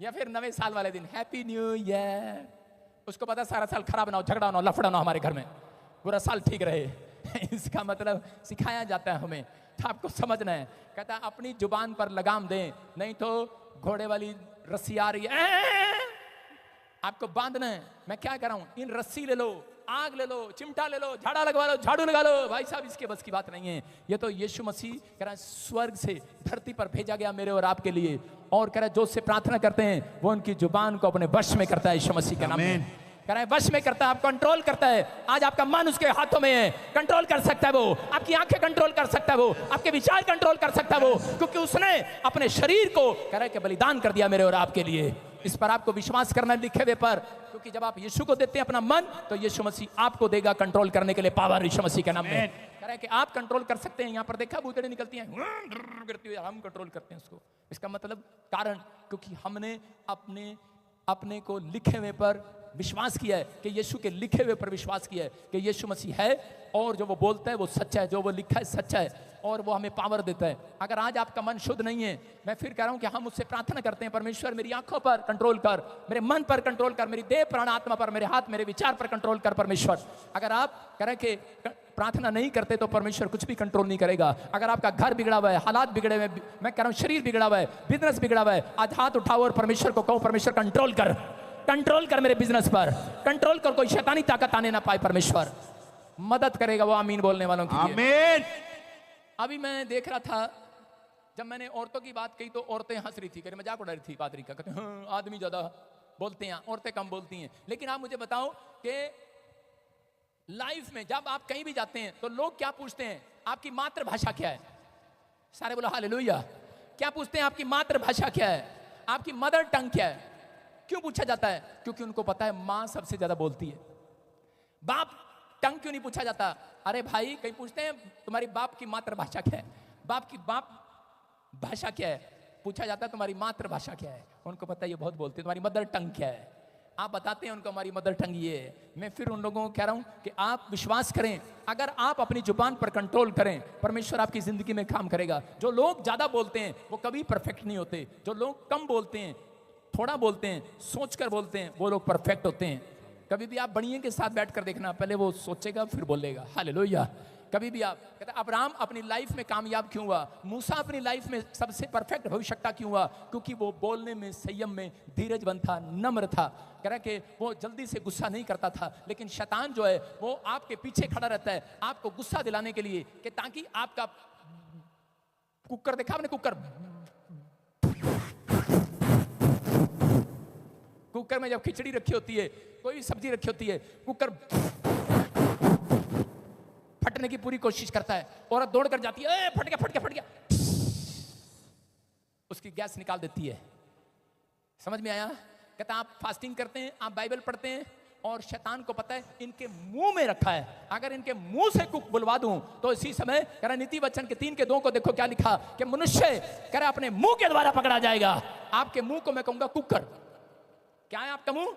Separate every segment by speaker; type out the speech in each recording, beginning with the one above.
Speaker 1: या फिर नवे साल वाले दिन हैप्पी न्यू ईयर। उसको पता सारा साल खराब ना हो, झगड़ा ना हो, लफड़ा ना हो हमारे घर में, पूरा साल ठीक रहे। इसका मतलब सिखाया जाता है हमें, तो आपको समझना है। कहता है अपनी जुबान पर लगाम दें, नहीं तो घोड़े वाली रस्सी आ रही है, आपको बांधना है। मैं क्या कर रहा हूं, इन रस्सी ले लो, आग ले लो, चिमटा ले लो, झाड़ा लगवा लो, झाड़ू लगा लो। भाई साहब इसके बस की बात नहीं है। ये तो यीशु मसीह कह रहा है स्वर्ग से धरती पर भेजा गया मेरे और आपके लिए, और कह रहा है जो उससे प्रार्थना करते हैं वो उनकी जुबान को अपने वश में करता है। यीशु मसीह के नाम में कह रहा है वश में करता है, आप कंट्रोल करता है। आज आपका मन उसके हाथों में है, कंट्रोल कर सकता है वो, आपकी आंखें कंट्रोल कर सकता है वो, आपके विचार कंट्रोल कर सकता है वो, क्योंकि उसने अपने शरीर को कह रहा है कि बलिदान कर दिया मेरे और आपके लिए। इस पर आपको विश्वास करना लिखे हुए पर, क्योंकि जब आप यीशु को देते हैं अपना मन, तो यीशु मसीह आपको देगा कंट्रोल करने के लिए पावर। यीशु मसीह के नाम में कह रहा है कि आप कंट्रोल कर सकते हैं। यहाँ पर देखा भूतड़े निकलती हैं करती हुई, हम कंट्रोल करते हैं उसको। इसका मतलब कारण, क्योंकि हमने अपने को लिखे हुए पर विश्वास किया है, कि यीशु के लिखे हुए पर विश्वास किया है कि यीशु मसीह है, और जो वो बोलता है वो सच्चा है, जो वो लिखा है सच्चा है, और वो हमें पावर देता है। अगर आज आपका मन शुद्ध नहीं है, मैं फिर कह रहा हूं कि हम उससे प्रार्थना करते हैं, परमेश्वर मेरी आंखों पर कंट्रोल कर, मेरे मन पर कंट्रोल कर, मेरी देह प्राण आत्मा पर, मेरे हाथ मेरे विचार पर कंट्रोल कर परमेश्वर। अगर आप करें कि प्रार्थना नहीं करते तो परमेश्वर कुछ भी कंट्रोल नहीं करेगा। अगर आपका घर बिगड़ा हुआ है, हालात बिगड़े हुए, मैं कह रहा हूं शरीर बिगड़ा हुआ है, बिजनेस बिगड़ा हुआ है, आज हाथ उठाओ और परमेश्वर को कहो परमेश्वर कंट्रोल कर, कंट्रोल कर मेरे बिजनेस पर, कंट्रोल कर, कोई शैतानी ताकत आने ना पाए। परमेश्वर मदद करेगा वो आमीन बोलने वालों की।
Speaker 2: आमीन।
Speaker 1: अभी मैं देख रहा था, जब मैंने औरतों की बात कही तो औरतें हंस रही थी, मजाक उड़ा रही थी पादरी का, कहते हैं आदमी ज्यादा बोलते हैं, औरतें कम बोलती हैं। लेकिन आप मुझे बताओ कि लाइफ में जब आप कहीं भी जाते हैं तो लोग क्या पूछते हैं, आपकी मातृभाषा क्या है? सारे बोलो हालेलुया। क्या पूछते हैं, आपकी मातृभाषा क्या है, आपकी मदर टंग क्या है? क्यों पूछा जाता है? क्योंकि उनको पता है मां सबसे ज्यादा बोलती है। बाप टंग क्यों नहीं पूछा जाता? अरे भाई कहीं पूछते हैं तुम्हारी बाप की मातृभाषा क्या है, बाप भाषा क्या है? पूछा जाता है तुम्हारी मातृभाषा क्या है। उनको पता है ये बहुत बोलते हैं, तुम्हारी मदर टंग क्या है? आप बताते हैं उनको हमारी मदर टंग ये है। मैं फिर उन लोगों को कह रहा हूं कि आप विश्वास करें, अगर आप अपनी जुबान पर कंट्रोल करें, परमेश्वर आपकी जिंदगी में काम करेगा। जो लोग ज्यादा बोलते हैं वो कभी परफेक्ट नहीं होते, जो लोग कम बोलते हैं, थोड़ा बोलते हैं, सोचकर बोलते हैं, वो लोग परफेक्ट होते हैं। कभी भी आप बढ़िया के साथ बैठकर देखना, पहले वो सोचेगा फिर बोलेगा। हालेलुया। कभी भी आप कहते अब्राहम अपनी लाइफ में कामयाब क्यों हुआ, मूसा अपनी लाइफ में सबसे परफेक्ट भविष्यवक्ता क्यों हुआ? क्योंकि वो बोलने में, संयम में धीरजवंत था, नम्र था। कह रहा कि वो जल्दी से गुस्सा नहीं करता था। लेकिन शैतान जो है वो आपके पीछे खड़ा रहता है आपको गुस्सा दिलाने के लिए, कि ताकि आपका कुकर देखा आपने, कुकर में जब खिचड़ी रखी होती है, कोई भी सब्जी रखी होती है, कुकर फटने की पूरी कोशिश करता है, औरत दौड़ कर जाती है, फट गया, उसकी गैस निकाल देती है। समझ में आया? कहता आप फास्टिंग करते हैं, आप बाइबल पढ़ते हैं, और शैतान को पता है इनके मुंह में रखा है, अगर इनके मुंह से कुक बुलवा दूं तो इसी समय कह रहा नीति वचन के 3:2 को देखो क्या लिखा, कि मनुष्य कह रहा अपने मुंह के द्वारा पकड़ा जाएगा। आपके मुंह को मैं कहूंगा कुकर। क्या है आपका मुंह?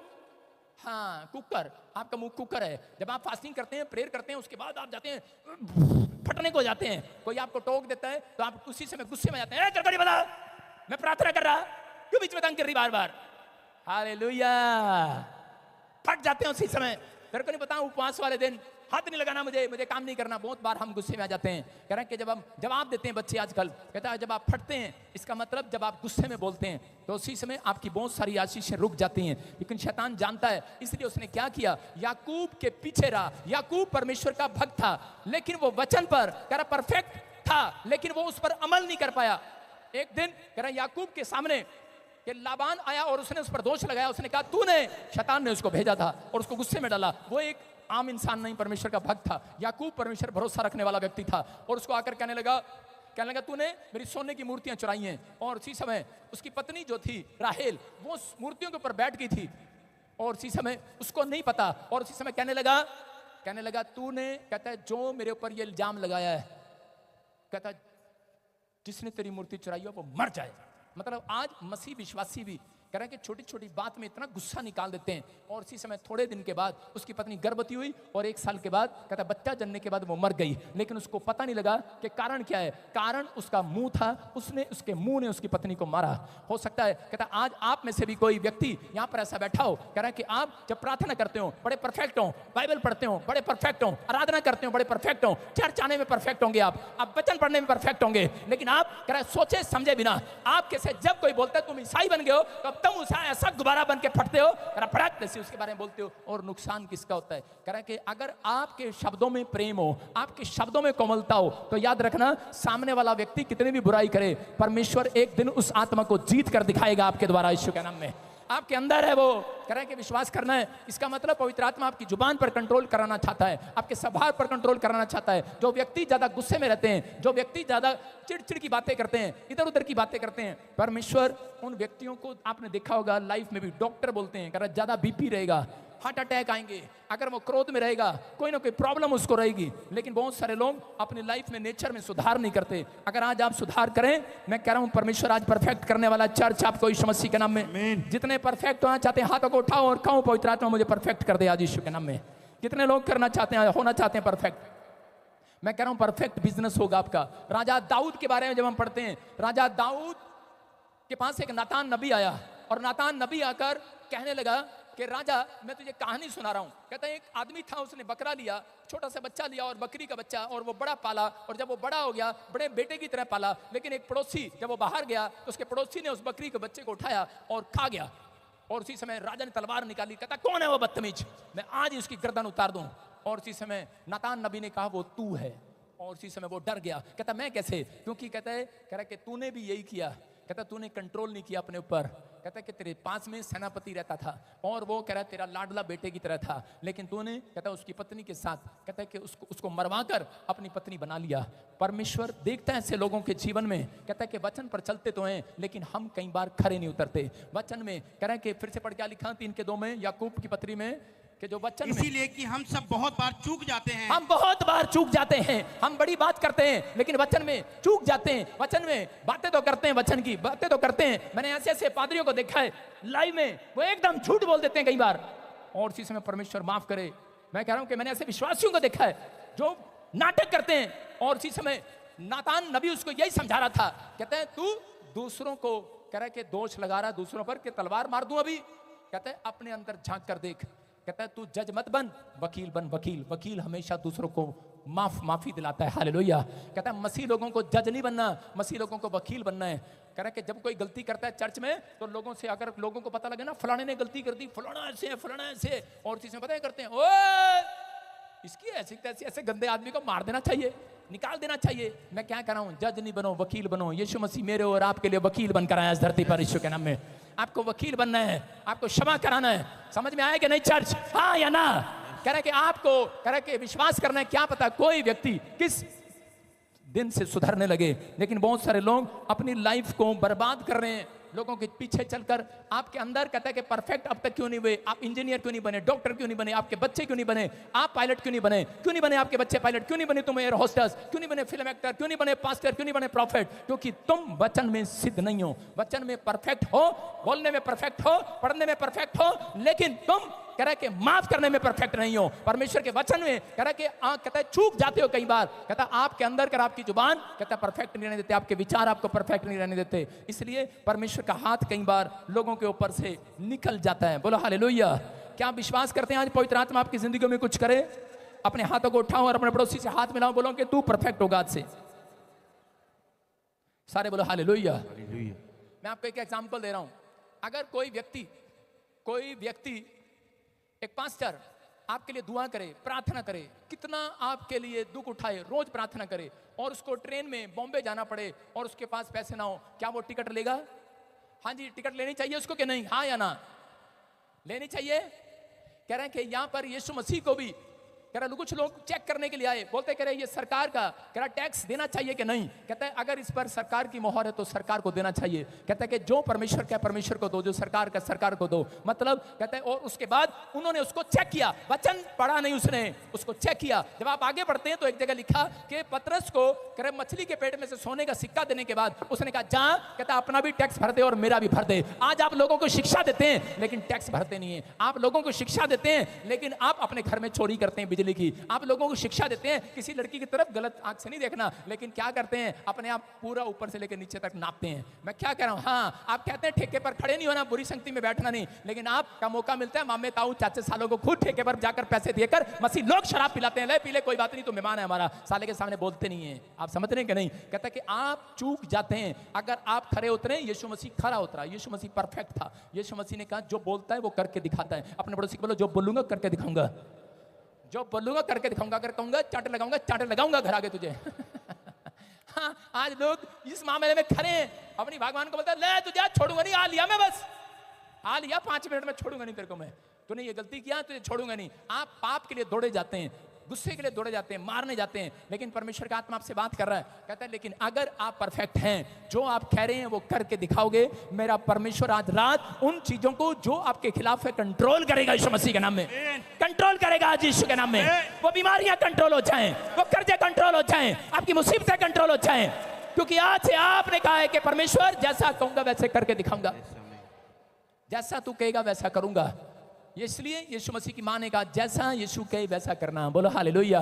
Speaker 1: हाँ कुकर, आपका मुंह कुकर है। जब आप फास्टिंग करते हैं, प्रेयर करते हैं, उसके बाद आप जाते हैं फटने को जाते हैं, कोई आपको टोक देता है तो आप उसी समय गुस्से में जाते हैं, गड़बड़ी बता, मैं प्रार्थना कर रहा, क्यों बीच में तंग कर रही बार बार? हालेलुया। फट जाते हैं उसी समय। तेरे को नहीं पता, उपवास वाले दिन हाथ नहीं लगाना, मुझे काम नहीं करना। बहुत बार हम गुस्से में आ जाते हैं। कह रहे हैं कि जब हम जवाब देते हैं, बच्चे आजकल कहता है जब आप फटते हैं, इसका मतलब जब आप गुस्से में बोलते हैं तो उसी समय आपकी बहुत सारी आशीषें रुक जाती हैं। लेकिन शैतान जानता है, इसलिए उसने क्या किया, याकूब के पीछे रहा। याकूब परमेश्वर का भक्त था, लेकिन वो वचन पर कह रहा परफेक्ट था, लेकिन वो उस पर अमल नहीं कर पाया। एक दिन कह रहा याकूब के सामने कि लाबान आया और उसने उस पर दोष लगाया। उसने कहा तूने, शैतान ने उसको भेजा था और उसको गुस्से में डाला। वो एक आम इंसान नहीं, परमेश्वर का भक्त था। याकूब परमेश्वर भरोसा रखने वाला व्यक्ति था, और उसको आकर कहने लगा तूने मेरी सोने की मूर्तियां चुराई हैं। और उसी समय उसकी पत्नी जो थी राहेल, वो मूर्तियों के ऊपर बैठ गई थी, और उसी समय उसको नहीं पता। और उसी समय कहने लगा तूने, कहता है जो मेरे ऊपर ये इल्जाम लगाया है, कहता है जिसने तेरी मूर्ति चुराई हो वो मर जाए। मतलब आज मसीह विश्वासी भी कह रहे हैं कि छोटी छोटी बात में इतना गुस्सा निकाल देते हैं। और इसी समय थोड़े दिन के बाद उसकी पत्नी गर्भवती हुई और 1 साल के बाद कहता है बच्चा जन्मने के बाद वो मर गई, लेकिन उसको पता नहीं लगा कि कारण क्या है। कारण उसका मुंह था, उसके मुंह ने उसकी पत्नी को मारा। हो सकता है कहता आज आप में से भी कोई व्यक्ति यहाँ पर ऐसा बैठा हो, कह रहा है कि आप जब प्रार्थना करते हो बड़े परफेक्ट हो, बाइबल पढ़ते हो बड़े परफेक्ट हो, आराधना करते हो बड़े परफेक्ट हो, चर्च आने में परफेक्ट होंगे, आप वचन पढ़ने में परफेक्ट होंगे, लेकिन आप कह रहे सोचे समझे बिना आप कैसे जब कोई बोलता है तुम ईसाई बन गए हो तो अब तुम ऐसा गुब्बारा बन के फटते हो, फड़क से उसके बारे में बोलते हो। और नुकसान किसका होता है? कह रहा है कि अगर आपके शब्दों में प्रेम हो, आपके शब्दों में कोमलता हो, तो याद रखना सामने वाला व्यक्ति कितनी भी बुराई करे, परमेश्वर एक दिन उस आत्मा को जीत कर दिखाएगा आपके द्वारा, यीशु के नाम में। आपके अंदर है वो, कह रहे हैं कि विश्वास करना है। इसका मतलब पवित्र आत्मा आपकी जुबान पर कंट्रोल कराना चाहता है, आपके स्वभाव पर कंट्रोल कराना चाहता है। जो व्यक्ति ज्यादा गुस्से में रहते हैं, जो व्यक्ति ज्यादा चिड़चिड़ की बातें करते हैं, इधर उधर की बातें करते हैं, परमेश्वर उन व्यक्तियों को आपने देखा होगा लाइफ में भी, डॉक्टर बोलते हैं कह रहा ज्यादा बीपी रहेगा, हार्ट अटैक आएंगे, अगर वो क्रोध में रहेगा कोई ना कोई प्रॉब्लम उसको रहेगी। लेकिन बहुत सारे लोग अपनी लाइफ में नेचर में सुधार नहीं करते। अगर आज आप सुधार करें, मैं कह रहा हूं परमेश्वर आज परफेक्ट करने वाला चर्च आपको यीशु मसीह के नाम में। जितने परफेक्ट होना चाहते हैं हाथों को उठाओ और कहो पवित्र आत्मा मुझे परफेक्ट कर दे आज यीशु के नाम में। कितने लोग करना चाहते हैं, होना चाहते हैं परफेक्ट? मैं कह रहा हूं परफेक्ट बिजनेस होगा आपका। राजा दाऊद के बारे में जब हम पढ़ते हैं, राजा दाऊद के पास एक नातान नबी आया और नातान नबी आकर कहने लगा कि राजा मैं तुझे कहानी सुना रहा हूं। कहता है एक आदमी था, उसने बकरा लिया, छोटा सा बच्चा लिया और बकरी का बच्चा, और वो बड़ा पाला, और जब वो बड़ा हो गया बड़े बेटे की तरह पाला। लेकिन एक पड़ोसी जब वो बाहर गया तो उसके पड़ोसी ने उस बकरी के बच्चे को उठाया और खा गया। और उसी समय राजा ने तलवार निकाली, कहता कौन है वो बदतमीज, मैं आज ही उसकी गर्दन उतार दूं। और उसी समय नातान नबी ने कहा वो तू है। और उसी समय वो डर गया, कहता मैं कैसे? क्योंकि कहता है कह रहा कि तूने भी यही किया, कहता तूने कंट्रोल नहीं किया अपने ऊपर। कहता कि तेरे पास में सेनापति रहता था और वो कह रहा तेरा लाडला बेटे की तरह था, लेकिन तूने कहता उसकी पत्नी के साथ कहता है कि उसको मरवा कर अपनी पत्नी बना लिया। परमेश्वर देखता है ऐसे लोगों के जीवन में, कहता है कि वचन पर चलते तो हैं लेकिन हम कई बार खरे नहीं उतरते वचन में। कह रहा है कि फिर से पढ़ क्या लिखा 3:2 में, याकूब की पत्री में, कि जो वचन
Speaker 2: इसीलिए कि हम सब बहुत बार चूक जाते हैं।
Speaker 1: हम बहुत बार चूक जाते हैं, हम बड़ी बात करते हैं लेकिन वचन में चूक जाते हैं। वचन में बातें तो करते हैं, वचन की बातें तो करते हैं। मैंने ऐसे ऐसे पादरियों को देखा है लाइव में, वो एकदम झूठ बोल देते हैं कई बार, और इसी समय परमेश्वर माफ करे। मैं कह रहा हूं कि मैंने ऐसे विश्वासियों को देखा है जो नाटक करते हैं, और इसी समय नातान नबी उसको यही समझा रहा था, कहते हैं तू दूसरों को कह रहा है कि दोष लगा रहा दूसरों पर कि तलवार मार दूं अभी। कहते हैं अपने अंदर झांक कर देख। कहता है तू जज मत बन, वकील बन। वकील वकील हमेशा दूसरों को माफी दिलाता है। हालेलुया। कहता है मसीह लोगों को जज नहीं बनना, मसीह लोगों को वकील बनना है। कह रहा है कि जब कोई गलती करता है चर्च में तो लोगों से, अगर लोगों को पता लगे ना फलाने ने गलती कर दी, फलाना ऐसे है, फलाना ऐसे है, और चीजें पता है करते हैं, ओ इसकी ऐसी तैसी, ऐसे गंदे आदमी को मार देना चाहिए, निकाल देना चाहिए। मैं क्या कर रहा हूं, जज नहीं बनो, वकील बनो। यीशु मसीह मेरे और आपके लिए वकील बनकर आया इस धरती पर, यीशु के नाम में। आपको वकील बनना है, आपको क्षमा कराना है। समझ में आया कि नहीं चर्च? हाँ या ना? कह रहा है कि आपको कह रहा है कि विश्वास करना है। क्या पता कोई व्यक्ति किस दिन से सुधरने लगे, लेकिन बहुत सारे लोग अपनी लाइफ को बर्बाद कर रहे हैं लोगों के पीछे चलकर। आपके अंदर कहता है कि परफेक्ट अब तक क्यों नहीं हुए, आप इंजीनियर क्यों नहीं बने, डॉक्टर क्यों नहीं बने, आपके बच्चे क्यों नहीं बने, आप पायलट क्यों नहीं बने आपके बच्चे पायलट क्यों नहीं बने, तुम एयर होस्टेस क्यों नहीं बने, फिल्म एक्टर क्यों नहीं बने, पास्टर क्यों नहीं बने, प्रॉफिट? क्योंकि तुम वचन में सिद्ध नहीं हो। वचन में परफेक्ट हो, बोलने में परफेक्ट हो, पढ़ने में परफेक्ट हो, लेकिन तुम कह रहा है कि माफ करने में परफेक्ट नहीं हो। परमेश्वर के वचन में कह रहा है कि कहता है चूक जाते हो कई बार। कहता है आपके अंदर कर आपकी जुबान कहता है परफेक्ट नहीं रहने देते, आपके विचार आपको परफेक्ट नहीं रहने देते। इसलिए परमेश्वर का हाथ कई बार लोगों के ऊपर से निकल जाता है। बोलो हालेलुया। क्या आप विश्वास करते हैं आज पवित्र आत्मा आपकी जिंदगी में कुछ करे? अपने हाथों को उठाओ और अपने पड़ोसी से हाथ मिलाओ, बोलो कि तू परफेक्ट होगा आज से। सारे बोलो हालेलुया। मैं आपको एक एग्जांपल दे रहा हूं। अगर कोई व्यक्ति एक पास्टर आपके लिए दुआ करे, प्रार्थना करे, कितना आपके लिए दुख उठाए, रोज प्रार्थना करे, और उसको ट्रेन में बॉम्बे जाना पड़े और उसके पास पैसे ना हो, क्या वो टिकट लेगा? हाँ जी, टिकट लेनी चाहिए उसको कि नहीं? हाँ या ना? लेनी चाहिए। कह रहे हैं कि यहां पर यीशु मसीह को भी कह रहा कुछ लोग चेक करने के लिए आए, बोलते कह रहे ये सरकार का, कह रहा टैक्स देना चाहिए कि नहीं। कहता है अगर इस पर सरकार की मोहर है तो सरकार को देना चाहिए। कहता है कि जो परमेश्वर का परमेश्वर को दो, जो सरकार का सरकार को दो। मतलब कहता है और उसके बाद उन्होंने उसको चेक किया, वचन पढ़ा नहीं उसने, उसको चेक किया। जब आप आगे बढ़ते हैं तो एक जगह लिखा कि पतरस को कह रहे मछली के पेट में से सोने का सिक्का देने के बाद उसने कहा जा, कहता अपना भी टैक्स भर दे और मेरा भी भर दे। आज आप लोगों को शिक्षा देते हैं लेकिन टैक्स भरते नहीं है। आप लोगों को शिक्षा देते हैं लेकिन आप अपने घर में चोरी करते हैं बिजली की। आप लोगों को शिक्षा देते हैं किसी लड़की की तरफ गलत आंख से नहीं देखना, लेकिन क्या करते हैं अपने आप पूरा ऊपर से लेकर नीचे तक नापते हैं। मैं क्या कह रहा हूं, हाँ आप कहते हैं ठेके पर खड़े नहीं होना, बुरी संगति में बैठना नहीं, लेकिन आपका मौका मिलता है मामे ताऊ चाचे सालों को खुद ठेके पर जाकर पैसे देकर मसीह लोग शराब पिलाते हैं, ले पी ले कोई बात नहीं, तो मेहमान है हमारा, साले के सामने बोलते नहीं है। आप समझ रहे हैं कि नहीं? कहता कि आप चूक जाते हैं अगर आप खड़े उतरे। यीशु मसीह खड़ा उतरा, यीशु मसीह परफेक्ट था। यीशु मसीह ने कहा जो बोलता है वो करके दिखाता है। अपने पड़ोसी को बोलो जो बोलूंगा करके दिखाऊंगा, जो बोलूंगा करके दिखाऊंगा। अगर कहूंगा चांटे लगाऊंगा, चांटे लगाऊंगा घर आगे तुझे। हाँ, आज लोग इस मामले में खड़े हैं, अपनी भगवान को बोलता है ले तुझे छोड़ूंगा नहीं, आ लिया मैं, बस आ लिया 5 मिनट में, छोड़ूंगा नहीं तेरे को मैं, तूने ये गलती किया तुझे छोड़ूंगा नहीं। आप पाप के लिए दौड़े जाते हैं, गुस्से के लिए दौड़े जाते हैं, मारने जाते हैं, लेकिन परमेश्वर का आत्मा आपसे बात कर रहा है, कहता है लेकिन अगर आप परफेक्ट हैं, जो आप कह रहे हैं वो करके दिखाओगे, मेरा परमेश्वर आज रात उन चीजों को जो आपके खिलाफ है कंट्रोल करेगा यीशु मसीह के नाम में, कंट्रोल करेगा आज यीशु के नाम में। वो बीमारियां कंट्रोल हो जाएं, वो कर्जे कंट्रोल हो जाएं, आपकी मुसीबतें कंट्रोल हो जाएं, क्योंकि आज से आपने कहा है कि परमेश्वर जैसा कहूंगा वैसे करके दिखाऊंगा, जैसा तू कहेगा वैसा करूंगा। इसलिए यीशु मसीह की माँ ने कहा जैसा यीशु कहे वैसा करना। बोलो हालेलुया।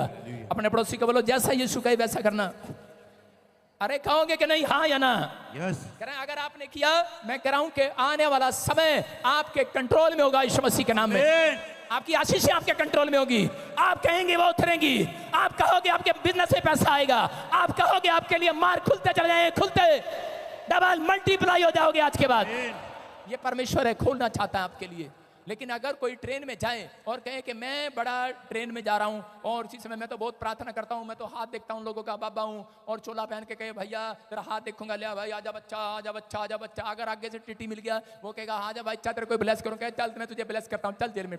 Speaker 1: अपने पड़ोसी को बोलो जैसा यीशु कहे वैसा करना। अरे कहोगे कि नहीं हाँ या ना?
Speaker 2: यस।
Speaker 1: कह रहे अगर आपने किया, मैं कह रहा हूं कि आने वाला समय आपके कंट्रोल में होगा यीशु मसीह के नाम में। आपकी आशीषें आपके कंट्रोल में होगी, आप कहेंगे वो उतरेंगी, आप कहोगे आपके बिजनेस में पैसा आएगा, आप कहोगे आपके लिए मार खुलते चले जाएंगे, खुलते डबल मल्टीप्लाई हो जाओगे आज के बाद। ये परमेश्वर है, खोलना चाहता है आपके लिए। लेकिन अगर कोई ट्रेन में जाए और कहे कि मैं बड़ा ट्रेन में जा रहा हूं और इसी समय मैं तो बहुत प्रार्थना करता हूं, मैं तो हाथ देखता हूं लोगों का बाबा हूं, और चोला पहन के कहे भैया तेरा हाथ देखूंगा, ले भाई आजा बच्चा, आजा बच्चा, आजा बच्चा। अगर आगे से टीटी मिल गया वो कहेगा आजा भाई तेरे कोई ब्लेस करूं, कहे चल मैं तुझे ब्लेस करता हूं, चल जेल में।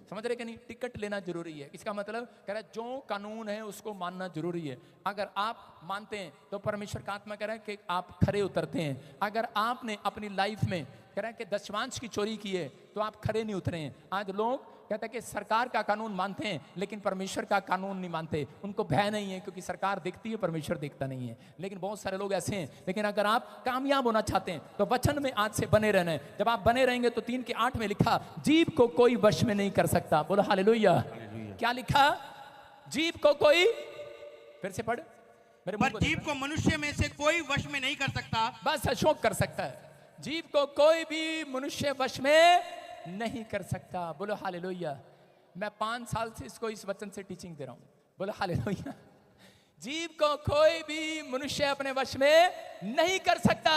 Speaker 1: समझ रहे कि नहीं? टिकट लेना जरूरी है। इसका मतलब कह रहा है जो कानून है उसको मानना जरूरी है। अगर आप मानते हैं तो परमेश्वर का आत्मा कह रहा है कि आप खरे उतरते हैं। अगर आपने अपनी लाइफ में कह रहा है कि दशमांश की चोरी की है तो आप खरे नहीं उतरे हैं। आज लोग कहते हैं कि सरकार का कानून मानते हैं लेकिन परमेश्वर का कानून नहीं मानते, उनको भय नहीं है क्योंकि सरकार देखती है परमेश्वर देखता नहीं है। लेकिन बहुत सारे लोग ऐसे हैं। लेकिन अगर आप कामयाब होना चाहते हैं तो वचन में आज से बने रहना है। जब आप बने रहेंगे तो 3:8 में लिखा जीभ को कोई वश में नहीं कर सकता। बोलो हालेलुया। क्या लिखा? जीभ को कोई, फिर से पढ़ मेरे मुंह को,
Speaker 2: जीभ को मनुष्य में से कोई वश में नहीं कर सकता,
Speaker 1: बस अशोक कर सकता है। जीभ को कोई भी मनुष्य वश में नहीं कर सकता। बोलो हालेलुया। मैं 5 साल से इसको इस वचन से टीचिंग दे रहा हूं। बोलो हालेलुया। जीभ को कोई भी मनुष्य अपने वश में नहीं कर सकता।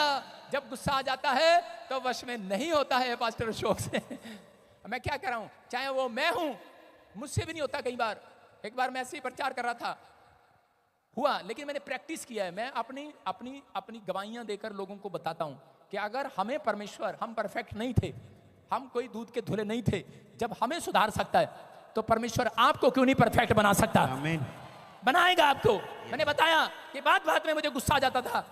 Speaker 1: जब गुस्सा आ जाता है तो वश में नहीं होता है पास्टर अशोक से। मैं क्या कर रहा हूं, चाहे वो मैं हूं, मुझसे भी नहीं होता। कई बार, एक बार मैं ऐसे ही प्रचार कर रहा था, हुआ, लेकिन मैंने प्रैक्टिस किया है। मैं अपनी गवाहियां देकर लोगों को बताता हूं कि अगर हमें परमेश्वर, हम परफेक्ट नहीं थे, हम कोई दूध के धुले नहीं थे, जब हमें सुधार सकता है तो परमेश्वर आपको क्यों नहीं परफेक्ट बना सकता?
Speaker 2: आमीन।
Speaker 1: बनाएगा आपको। मैंने बताया कि बात बात में मुझे गुस्सा आ जाता था,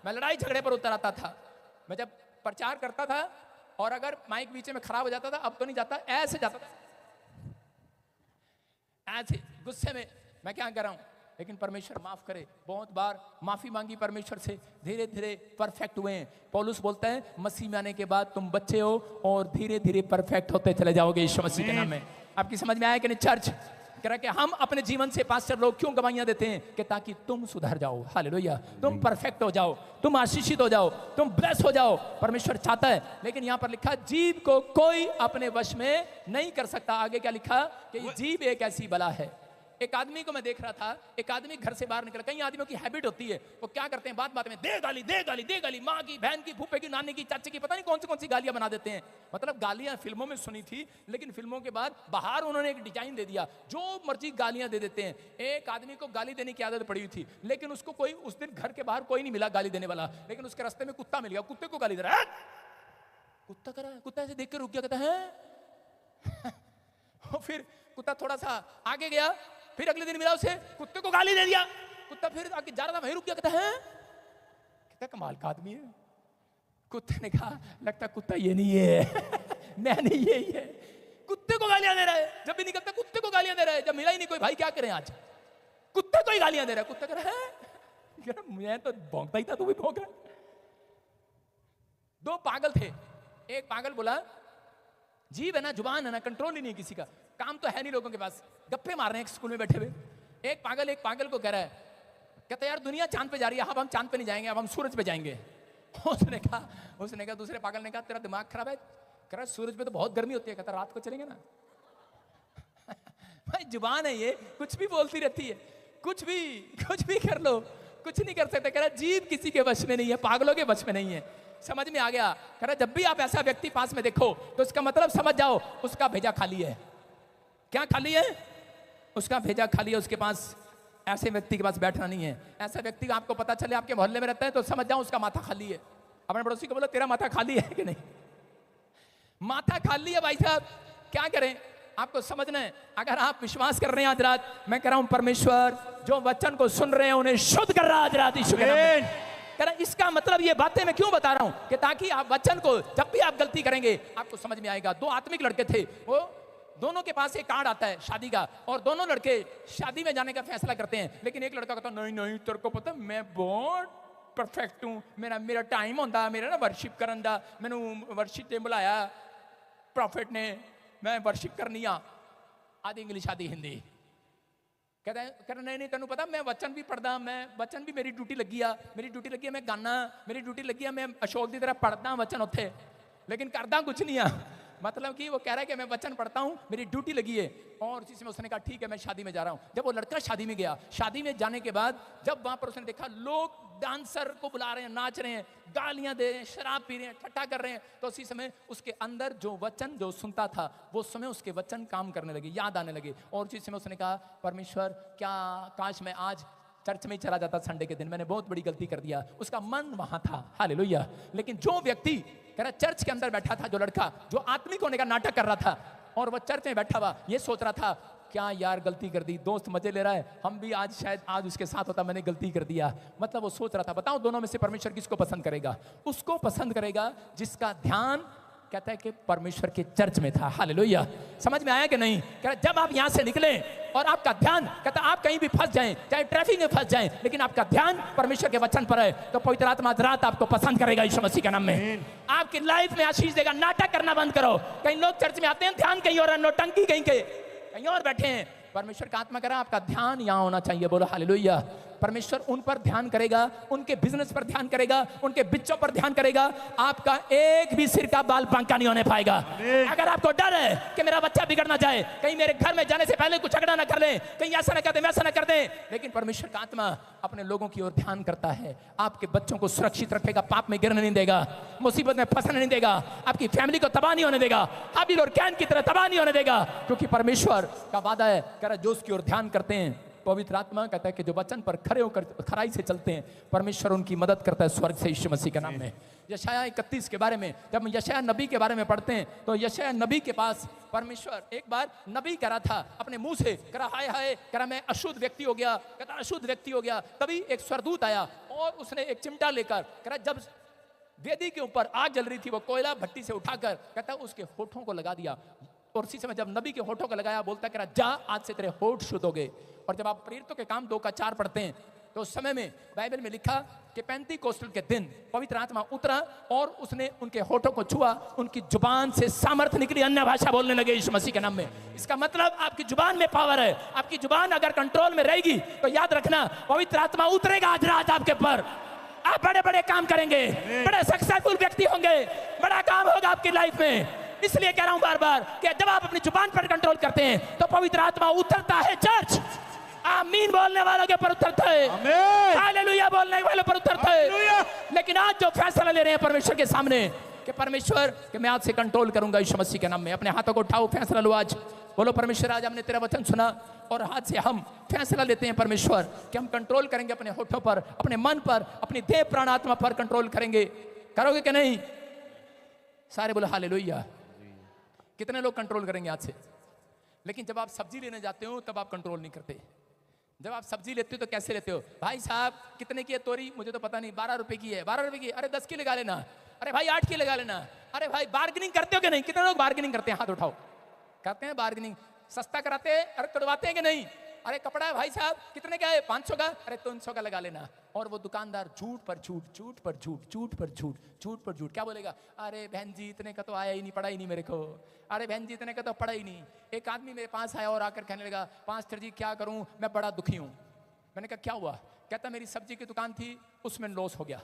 Speaker 1: मैं लड़ाई झगड़े पर उतर आता था। मैं जब प्रचार करता था और अगर माइक बीच में खराब हो जाता था, अब तो नहीं जाता, ऐसे जाता था, ऐसे गुस्से में। मैं क्या कर रहा हूं, लेकिन परमेश्वर माफ करे। बहुत बार माफी मांगी परमेश्वर से, धीरे धीरे परफेक्ट हुए हैं। पौलुस बोलता है मसीह में आने के बाद तुम बच्चे हो और धीरे धीरे परफेक्ट होते चले जाओगे यीशु मसीह के नाम में। आपकी समझ में आया कि नहीं? चर्च कह रहा कि हम अपने जीवन से पास्टर लोग क्यों गवाहियां देते हैं कि ताकि तुम सुधर जाओ। हालेलुया। तुम परफेक्ट हो जाओ, तुम आशीषित हो जाओ, तुम ब्लेस हो जाओ। परमेश्वर चाहता है। लेकिन यहां पर लिखा जीभ को कोई अपने वश में नहीं कर सकता। आगे क्या लिखा कि जीभ एक ऐसी बला है। एक आदमी को मैं देख रहा था, एक आदमी घर से बाहर निकला। कई आदमियों की हैबिट होती है, वो क्या करते हैं, बात बात में दे गाली दे गाली दे गाली, माँ की, बहन की, फूफे की, नानी की, चाचे की, पता नहीं कौन सी गालियां बना देते हैं। मतलब गालियां फिल्मों में सुनी थी, लेकिन फिल्मों के बाद बाहर उन्होंने एक डिजाइन दे दिया, जो मर्जी गालियां दे देते हैं। एक आदमी को गाली देने की आदत पड़ी हुई थी, लेकिन उसको कोई उस दिन घर के बाहर कोई नहीं मिला गाली देने वाला, लेकिन उसके रास्ते में कुत्ता मिल गया। कुत्ते को गाली दे रहा है, कुत्ता करा, कुत्ता ऐसे देख कर रुक गया, कहता है और फिर कुत्ता थोड़ा सा आगे गया, फिर अगले दिन मिला उसे, कुत्ते को गाली दे दिया। कुत्ता फिर आगे जा रहा था, वहीं रुक गया, कहता है कहता कमाल का आदमी है। कुत्ते ने कहा लगता कुत्ता ये नहीं है मैं नहीं, यही है। कुत्ते को गालियां दे रहा है, जब भी निकलता कुत्ते को गालियां दे रहा है। जब मिला ही नहीं कोई, भाई क्या करें आज, कुत्ते को ही गालियां दे रहा है। कुत्ता कह रहा है मैं तो भौंकता ही था, तू भी भौंक रहा। दो पागल थे, एक पागल बोला जीव है ना, जुबान है ना, कंट्रोल ही नहीं किसी का, काम तो है नहीं लोगों के पास, गप्पे मार रहे हैं स्कूल में बैठे हुए। एक पागल को कह रहा है, कहता यार दुनिया चांद पे जा रही है, अब हम चांद पे नहीं जाएंगे, अब हम सूरज पे जाएंगे। उसने कहा दूसरे पागल ने कहा तेरा दिमाग खराब है, कह रहा सूरज पे तो बहुत गर्मी होती है, कहता रात को चलेंगे ना भाई जुबान है ये, कुछ भी बोलती रहती है, कुछ भी कर लो, कुछ नहीं कर सकते। कह रहा जीव किसी के वश में नहीं है, पागलों के वश में नहीं है। समझ में आ गया? कह रहा जब भी आप ऐसा व्यक्ति पास में देखो तो इसका मतलब समझ जाओ उसका भेजा खाली है। क्या खाली है? उसका भेजा खाली है, उसके पास ऐसे व्यक्ति के पास बैठना नहीं है। ऐसा व्यक्ति आपको पता चले आपके मोहल्ले में रहता है तो समझ जाओ उसका माथा खाली है। अपने पड़ोसी को बोलो तेरा माथा खाली है कि नहीं? माथा खाली है भाई साहब, क्या करें? आपको समझना है। अगर आप विश्वास कर रहे हैं आज रात, मैं कह रहा हूं परमेश्वर जो वचन को सुन रहे हैं उन्हें शुद्ध कर रहा है आज रात यीशु के नाम में। कह रहा इसका मतलब ये बातें मैं क्यों बता रहा हूं कि ताकि आप वचन को जब भी आप गलती करेंगे आपको समझ में आएगा। दो आत्मिक लड़के थे, वो दोनों के पास एक कार्ड आता है शादी का, और दोनों लड़के शादी में जाने का फैसला करते हैं। लेकिन एक लड़का कहता नहीं तेरे को पता मैं बहुत परफेक्ट हूं, मेरा टाइम होता, मेरा ना वर्शिप करन दा, मैनू वर्शिप ते बुलाया प्रॉफिट ने, मैं वर्शिप करनी आ। आधी इंग्लिश आधी हिंदी। कहता नहीं तेनू पता मैं वचन भी पढ़दा, मैं वचन भी मेरी ड्यूटी लगी आ, मैं गाना, मेरी ड्यूटी लगी आ, मैं अशोक की तरह पढ़दा वचन उत्थे, लेकिन करदा कुछ नहीं आ। मतलब कि वो कह रहा है कि मैं वचन पढ़ता हूं, मेरी ड्यूटी लगी है। और उसी समय उसने कहा ठीक है मैं शादी में जा रहा हूं। जब वो लड़का शादी में गया, शादी में जाने के बाद जब वहां पर उसने देखा लोग डांसर को बुला रहे हैं, नाच रहे हैं, गालियां दे रहे हैं, शराब पी रहे हैं, ठट्टा कर रहे हैं, तो उसी समय उसके अंदर जो वचन जो सुनता था वो समय उसके वचन काम करने लगे, याद आने लगे। और उसी समय उसने कहा परमेश्वर क्या काश मैं आज चर्च में ही चला जाता संडे के दिन, मैंने बहुत बड़ी गलती कर दिया। उसका मन वहां था, हालेलुया। लेकिन जो व्यक्ति कह रहा चर्च के अंदर बैठा था, जो लड़का जो आत्मिक होने का नाटक कर रहा था और वह चर्च में बैठा हुआ ये सोच रहा था क्या यार गलती कर दी, दोस्त मजे ले रहा है, हम भी आज शायद आज उसके साथ होता, मैंने गलती कर दिया। मतलब वो सोच रहा था। बताओ दोनों में से परमेश्वर किसको पसंद करेगा? उसको पसंद करेगा जिसका ध्यान कहता है कि परमेश्वर के चर्च में था। हालेलुया। समझ में आया कि नहीं? कहता जब आप यहां से निकले और आपका ध्यान कहता आप कहीं भी फंस जाएं, चाहे ट्रैफिक में फंस जाएं, लेकिन आपका ध्यान परमेश्वर के वचन पर है, तो पवित्र आत्मा आज रात आपको पसंद करेगा यीशु मसीह के नाम में। आपकी लाइफ में आशीष देगा। नाटक करना बंद करो। कई लोग चर्च में आते हैं, ध्यान कहीं और, नौटंकी कहीं और बैठे हैं। परमेश्वर का आत्मा कह रहा है आपका ध्यान यहां होना चाहिए। बोलो हालेलुया। परमेश्वर उन पर ध्यान करेगा, उनके बिजनेस पर ध्यान करेगा, उनके बच्चों पर ध्यान करेगा। आपका एक भी सिर का बाल बांका नहीं होने पाएगा। अगर आपको डर है कि मेरा बच्चा बिगड़ ना जाए, कहीं मेरे घर में जाने से पहले कुछ झगड़ा ना कर ले, कहीं ऐसा ना कर दे, वैसा ना कर दे, लेकिन परमेश्वर का आत्मा अपने लोगों की ओर ध्यान करता है। आपके बच्चों को सुरक्षित रखेगा, पाप में गिरने नहीं देगा, मुसीबत में फंसने नहीं देगा, आपकी फैमिली को तबाह नहीं होने देगा, हाबिल और कैन की तरह तबाह नहीं होने देगा, क्योंकि परमेश्वर का वादा है। कह रहा जो उसकी ओर ध्यान करते हैं, पवित्र आत्मा कहता है कि जो वचन पर खड़े होकर खराई से चलते हैं, परमेश्वर उनकी मदद करता है स्वर्ग से यीशु मसीह के नाम में। यशायाह 31 के बारे में जब यशायाह नबी के बारे में पढ़ते हैं तो यशायाह नबी के पास परमेश्वर एक बार नबी कह रहा था अपने मुंह से, कह रहा हाय हाय, कह रहा मैं अशुद्ध व्यक्ति हो गया, कहता अशुद्ध व्यक्ति हो गया। तभी एक स्वर्गदूत आया और उसने एक चिमटा लेकर, कह रहा जब वेदी के ऊपर आग जल रही थी वो कोयला भट्टी से उठाकर कहता उसके होठों को लगा दिया। और उसी समय जब नबी के होठों को लगाया बोलता कह रहा जा आज से तेरे होठ शुद्ध हो गए। और जब आप प्रेरितों के काम 2:4 पढ़ते हैं तो उस समय में बाइबल में लिखा कि पेंतीकोस्टल के दिन पवित्र आत्मा उतरा और उसने उनके होठों को छुआ, उनकी जुबान से सामर्थ्य निकली, अन्य भाषा बोलने लगे यीशु मसीह के नाम में। इसका मतलब आपकी जुबान में पावर है। आपकी जुबान अगर कंट्रोल में रहेगी तो याद रखना पवित्र आत्मा उतरेगा आज रात आपके ऊपर। आप बड़े बड़े काम करेंगे, बड़े सक्सेसफुल व्यक्ति होंगे, बड़ा काम होगा आपकी लाइफ में। इसलिए कह रहा हूं बार बार कि जब आप अपनी जुबान पर कंट्रोल करते हैं तो पवित्र आत्मा उतरता है। चर्च आमीन बोलने वालों के ऊपर उतरता है, हालेलुया बोलने वालों पर उतरता है। लेकिन आज जो फैसला ले रहे हैं परमेश्वर के सामने कि परमेश्वर कि मैं आज से कंट्रोल करूंगा यीशु मसीह के नाम में, अपने हाथों को उठाओ, फैसला लो आज। बोलो परमेश्वर आज हमने तेरा वचन सुना और आज से हम फैसला लेते हैं परमेश्वर कि हम कंट्रोल करेंगे अपने होठों पर, अपने मन पर, अपनी देह प्राण आत्मा पर कंट्रोल करेंगे। करोगे कि नहीं? सारे बोलो हालेलुया। कितने लोग कंट्रोल करेंगे आज से? लेकिन जब आप सब्जी लेने जाते हो तब आप कंट्रोल नहीं करते। जब आप सब्जी लेते हो तो कैसे लेते हो? भाई साहब कितने की है तोरी? मुझे तो पता नहीं, 12 रुपए की है। 12 रुपए की? अरे 10 की लगा लेना। अरे भाई 8 की लगा लेना। अरे भाई बार्गेनिंग करते हो कि नहीं? कितने लोग बार्गेनिंग करते हैं? हाथ उठाओ। करते हैं बार्गेनिंग? सस्ता कराते हैं? अरे तुड़वाते हैं कि नहीं? अरे कपड़ा है भाई साहब कितने का है? 500 का? अरे 300 का लगा लेना। और वो दुकानदार झूठ पर झूठ, झूठ पर झूठ, झूठ पर झूठ, झूठ पर झूठ। क्या बोलेगा? अरे बहन जी इतने का तो आया ही नहीं, पड़ा ही नहीं मेरे को। अरे बहन जी इतने का तो पड़ा ही नहीं। एक आदमी मेरे पास आया और आकर कहने लगा, पास्टर जी क्या करूं, मैं बड़ा दुखी हूं। मैंने कहा क्या हुआ? कहता मेरी सब्जी की दुकान थी उसमें लॉस हो गया,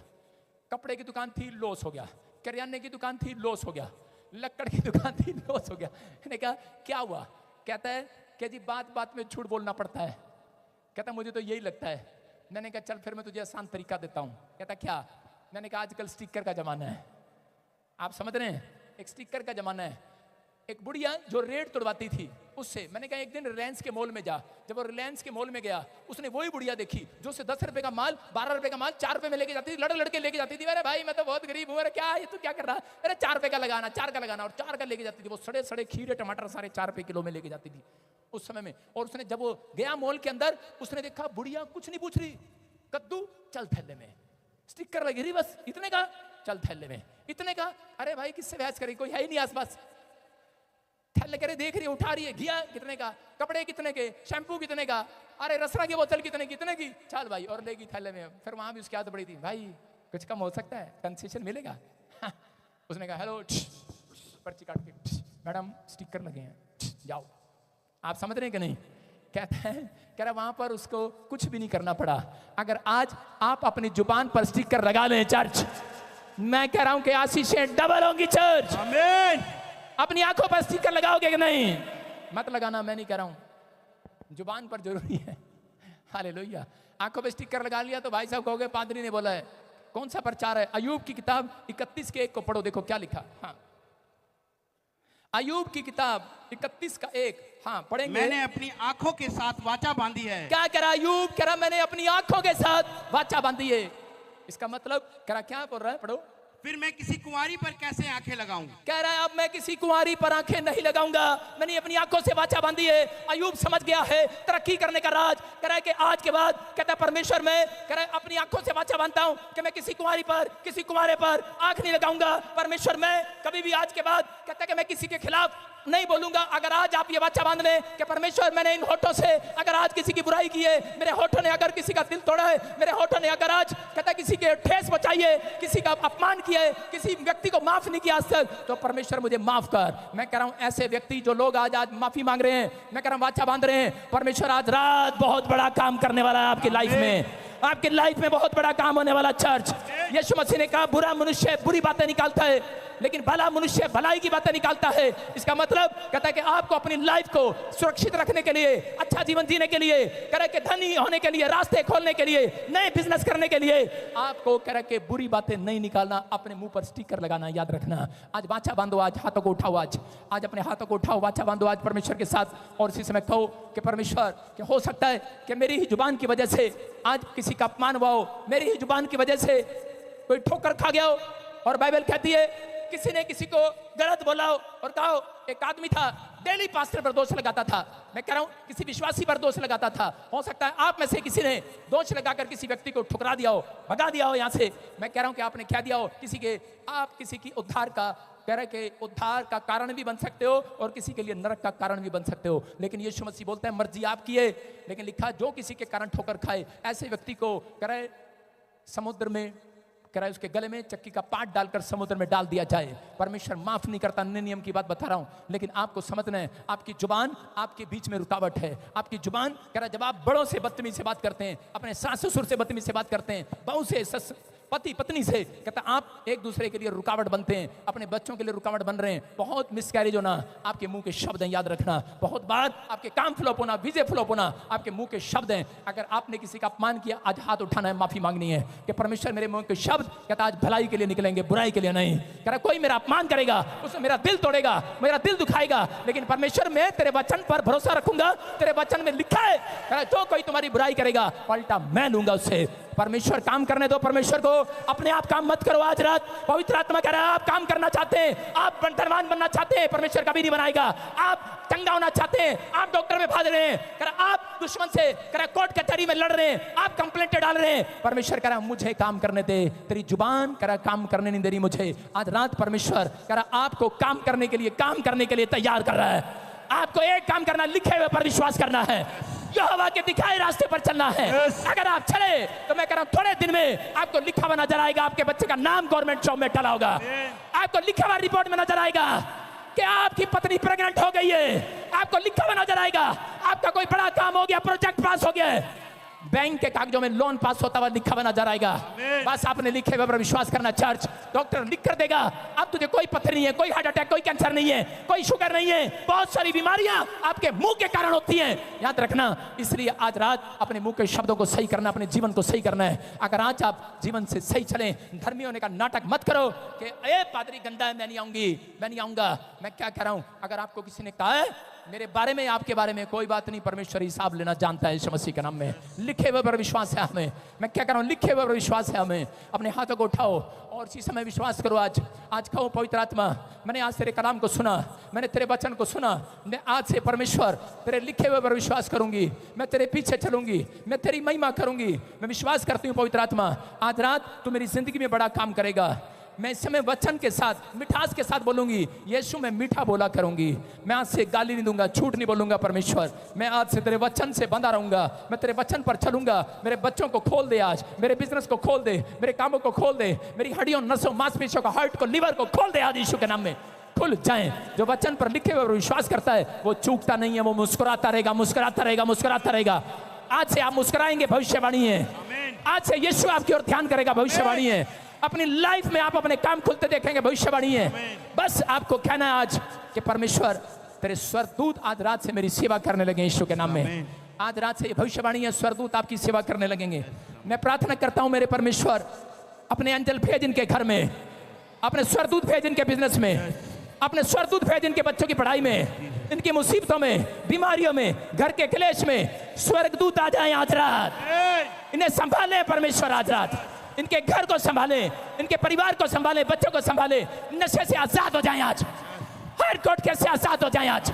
Speaker 1: कपड़े की दुकान थी लॉस हो गया, किराने की दुकान थी लॉस हो गया, लक्कड़ की दुकान थी लॉस हो गया। मैंने कहा क्या हुआ? कहता है कि जी बात बात में झूठ बोलना पड़ता है। कहता मुझे तो यही लगता है। मैंने कहा चल फिर मैं तुझे आसान तरीका देता हूँ। कहता क्या? मैंने कहा आजकल स्टिकर का जमाना है, आप समझ रहे हैं? एक स्टिकर का जमाना है। एक बुढ़िया जो रेट तोड़वाती थी उससे, मैंने कहा एक दिन रिलायंस के मॉल में जा। जब वो रिलायंस के मॉल में गया उसने वही बुढ़िया देखी जो से 10 रुपए का माल 12 रुपए का माल 4 रुपए में लेके जाती थी, लड़के लेके जाती थी। अरे भाई मैं तो बहुत गरीब हूँ, अरे क्या ये तू क्या कर रहा? अरे 4 रुपए का लगाना, 4 का लगाना, और 4 का लेके जाती थी। वो सड़े सड़े खीरे टमाटर सारे 4 रुपए किलो में लेके जाती थी उस समय में। और उसने जब वो गया मॉल के अंदर उसने देखा बुढ़िया कुछ नहीं पूछ रही, कद्दू चल थैले में, स्टिकर लगी रही बस इतने का, चल थैले में इतने का। अरे भाई किससे बहस करेगी, कोई है ही नहीं आसपास। थैले करे देख रही है, उठा रही है, घिया कितने का, कपड़े कितने के, शैम्पू कितने का, अरे रसना की बोतल कितने की, चल भाई, और लेगी थैले में। फिर वहां भी उसकी आदत बड़ी थी, भाई कुछ कम हो सकता है, कंसेशन मिलेगा? उसने कहा हेलो, पर्ची काट के, मैडम स्टिकर लगे हैं, जाओ। आप समझ रहे हैं कि नहीं? कहता है कह रहा वहां पर उसको कुछ भी नहीं करना पड़ा। अगर आज आप अपनी जुबान पर स्टिकर लगा लें चर्च, मैं कह रहा हूं कि आशीषें डबल होंगी चर्च।
Speaker 2: आमीन।
Speaker 1: अपनी आंखों पर स्टिकर लगाओगे कि नहीं? मत लगाना, मैं नहीं कह रहा हूं, जुबान पर जरूरी है। हालेलुया। आंखों पे स्टिकर लगा लिया तो भाई साहब कहोगे पादरी ने बोला है। कौन सा प्रचार है? अयूब की किताब 31 के 1 को पढ़ो, देखो क्या लिखा। हाँ, अयूब की किताब 31 का 1, हाँ पढ़ेंगे।
Speaker 2: मैंने अपनी आंखों के साथ वाचा बांधी है।
Speaker 1: क्या कह रहा अयूब? कह रहा मैंने अपनी आंखों के साथ वाचा बांधी है। इसका मतलब कह रहा क्या बोल रहा है? पढ़ो।
Speaker 2: फिर मैं किसी कुंवारी पर कैसे आंखें लगाऊं?
Speaker 1: कह रहा है अब मैं किसी कुंवारी पर आंखें नहीं लगाऊंगा, मैंने अपनी आंखों से वाचा बांधी है। अयूब समझ गया है तरक्की करने का राज। कह रहा है कि आज के बाद कहता है परमेश्वर में कह रहा है अपनी आंखों से वाचा बांधता हूं कि मैं किसी कुंवारी पर किसी कुंवारे पर आंख नहीं लगाऊंगा। परमेश्वर में कभी भी आज के बाद कहता है कि मैं किसी के खिलाफ नहीं बोलूंगा। अगर आज आप ये वाचा बांध लें कि परमेश्वर मैंने इन होठों से अगर आज किसी की बुराई की है, मेरे होठों ने अगर किसी का दिल तोड़ा है, मेरे होठों ने अगर आज कहता है किसी के ठेस पहुंचाई है, किसी का अपमान किया है, किसी व्यक्ति को माफ नहीं किया आज तक, तो परमेश्वर मुझे माफ कर। मैं कह रहा हूं ऐसे व्यक्ति जो लोग आज माफी मांग रहे हैं, मैं कह रहा हूं वाचा बांध रहे हैं, परमेश्वर आज रात बहुत बड़ा काम करने वाला है आपकी लाइफ में। आपकी लाइफ में बहुत बड़ा काम होने वाला। चर्च, यीशु मसीह ने कहा बुरा मनुष्य बुरी बातें निकालता है लेकिन भला मनुष्य भलाई की बातें निकालता है। इसका मतलब कहता है कि आपको अपनी लाइफ को सुरक्षित रखने के लिए, अच्छा जीवन जीने के लिए, कह रहा है कि धनी होने के लिए, रास्ते खोलने के लिए, नए बिजनेस करने के लिए आपको कह रहा है कि बुरी बातें नहीं निकालना, अपने मुंह पर स्टिकर लगाना याद रखना। आज वाचा बांधो, आज हाथों को उठाओ, आज अपने हाथों को उठाओ, वाचा बांधो आज परमेश्वर के साथ। और इसी समय कहो कि परमेश्वर कि हो सकता है कि मेरी ही जुबान की वजह से आज किसी का अपमान हुआ हो, मेरी ही जुबान की वजह से कोई ठोकर खा गया हो। और बाइबल कहती है किसी ने किसी को गलत बोला हो और कहा हो। एक आदमी था डेली पास्टर पर दोष लगाता था, मैं कह रहा हूं किसी विश्वासी पर दोष लगाता था। हो सकता है आप में से किसी ने दोष लगाकर किसी व्यक्ति को ठुकरा दिया हो, भगा दिया हो यहां से। मैं कह रहा हूं कि आपने क्या दिया हो किसी के, आप किसी की उद्धार का कह रहे कि उद्धार का कारण भी बन सकते हो और किसी के लिए नरक का कारण भी बन सकते हो। लेकिन यीशु मसीह बोलते हैं मर्जी आपकी है, लेकिन लिखा जो किसी के कारण ठोकर खाए ऐसे व्यक्ति को कह रहे समुद्र में कह रहा है उसके गले में चक्की का पाट डालकर समुद्र में डाल दिया जाए। परमेश्वर माफ नहीं करता, नियम की बात बता रहा हूं, लेकिन आपको समझना है आपकी जुबान आपके बीच में रुकावट है। आपकी जुबान कह रहा है जब आप बड़ों से बदतमीजी से बात करते हैं, अपने सास ससुर से बदतमीजी से बात करते हैं, बहू से, पति पत्नी से, कहता आप एक दूसरे के लिए रुकावट बनते हैं, अपने बच्चों के लिए रुकावट बन रहे हैं। बहुत मिसकैरेज होना आपके मुंह के शब्द हैं, याद रखना। बहुत बार आपके काम फ्लॉप होना, वीजे फ्लॉप होना आपके मुंह के शब्द हैं। अगर आपने किसी का अपमान किया आज हाथ उठाना है, माफी मांगनी है कि परमेश्वर मेरे मुंह के शब्द कहता आज भलाई के लिए निकलेंगे, बुराई के लिए नहीं। कह रहा कोई मेरा अपमान करेगा उससे मेरा दिल तोड़ेगा, मेरा दिल दुखाएगा, लेकिन परमेश्वर मैं तेरे वचन पर भरोसा रखूंगा। तेरे वचन में लिखा है कह रहा जो कोई तुम्हारी बुराई करेगा पलटा मैं लूंगा उससे। परमेश्वर काम करने दो। परमेश्वर को अपने आप काम मत करो। आज रात पवित्र आत्मा कह रहा है, आप काम करना चाहते हैं, आप धनवान बनना चाहते हैं, परमेश्वर कभी नहीं बनाएगा। आप चंगा होना चाहते हैं, आप डॉक्टर में भाग रहे हैं, कह रहा आप दुश्मन से कह रहा कोर्ट कचहरी में लड़ रहे हैं, आप कंप्लेंट डाल रहे हैं, परमेश्वर कह रहा मुझे काम करने दे। तेरी जुबान कह रहा काम करने नहीं दे रही मुझे। आज रात परमेश्वर कह रहा आपको काम करने के लिए तैयार कर रहा है। आपको एक काम करना, लिखे हुए पर विश्वास करना है, यहोवा के दिखाए रास्ते पर चलना है। अगर आप चले तो मैं कह रहा हूं थोड़े दिन में आपको लिखा हुआ नजर आएगा, आपके बच्चे का नाम गवर्नमेंट जॉब में डाला होगा। आपको लिखा हुआ रिपोर्ट में नजर आएगा कि आपकी पत्नी प्रेग्नेंट हो गई है। आपको लिखा हुआ नजर आएगा आपका कोई बड़ा काम हो गया, प्रोजेक्ट पास हो गया है, बैंक के कागजों में लोन पास होता हुआ लिखा हुआ नजर आएगा। बस आपने लिखे हुए पर विश्वास करना। चर्च डॉक्टर लिख कर देगा, अब तुझे कोई पत्थर नहीं है, कोई हार्ट अटैक, कोई कैंसर नहीं है, कोई शुगर नहीं है, बहुत सारी बीमारियां आपके मुंह के कारण होती हैं, याद रखना। इसलिए आज रात अपने मुंह के शब्दों को सही करना, अपने जीवन को सही करना है। अगर आज आप जीवन से सही चलें, धर्मी होने का नाटक मत करो कि ए पादरी गंदा है, मैं नहीं आऊंगी, मैं नहीं आऊंगा। मैं क्या कह रहा हूं, अगर आपको किसी ने कहा है मेरे बारे में, आपके बारे में, कोई बात नहीं, परमेश्वर हिसाब लेना जानता है। यीशु मसीह के नाम में लिखे हुए पर विश्वास है हमें। मैं क्या कर रहा हूं, लिखे हुए पर विश्वास है हमें। अपने हाथों को उठाओ और इसी समय विश्वास करो। आज कहो पवित्र आत्मा, मैंने आज तेरे कलाम को सुना, मैंने तेरे वचन को सुना, मैं आज से परमेश्वर तेरे लिखे हुए पर विश्वास करूंगी, मैं तेरे पीछे चलूंगी, मैं तेरी महिमा करूंगी। मैं विश्वास करती हूँ पवित्र आत्मा, आज रात तू मेरी जिंदगी में बड़ा काम करेगा। मैं इस समय वचन के साथ, मिठास के साथ बोलूंगी। यीशु मैं मीठा बोला करूंगी, मैं आज से गाली नहीं दूंगा, झूठ नहीं बोलूंगा। परमेश्वर मैं आज से तेरे वचन से बंधा रहूंगा, मैं तेरे वचन पर चलूंगा। मेरे बच्चों को खोल दे, आज मेरे बिजनेस को खोल दे, मेरे कामों को खोल दे, मेरी हड्डियों, नसों, मांसपेशियों को, हार्ट को, लिवर को खोल दे आज यीशु के नाम में। खुल जाए। जो वचन पर लिखे हुए विश्वास करता है वो चूकता नहीं है, वो मुस्कुराता रहेगा, मुस्कुराता रहेगा, मुस्कुराता रहेगा। आज से आप मुस्कुराएंगे, भविष्यवाणी है। आज से यीशु आपकी ओर ध्यान करेगा, भविष्यवाणी है। अपनी लाइफ में आप अपने काम खुलते देखेंगे, भविष्यवाणी है। बस आपको कहना है आज कि परमेश्वर तेरे स्वर्गदूत आज रात से मेरी सेवा करने लगे यीशु के नाम में। आज रात से भविष्यवाणी है, स्वर्गदूत आपकी सेवा करने लगेंगे। मैं प्रार्थना करता हूं मेरे परमेश्वर, अपने एंजल भेज इनके घर में, अपने स्वर्गदूत भेज इनके बिजनेस में, अपने स्वर्गदूत भेज इनके बच्चों की पढ़ाई में, इनकी मुसीबतों में, बीमारियों में, घर के क्लेश में स्वर्गदूत आ जाएं आज रात। इन्हें संभालें परमेश्वर, आज रात इनके घर को संभाले, इनके परिवार को संभाले, बच्चों को संभाले। नशे से आजाद हो जाएं आज, हर कोट के से आजाद हो जाएं आज,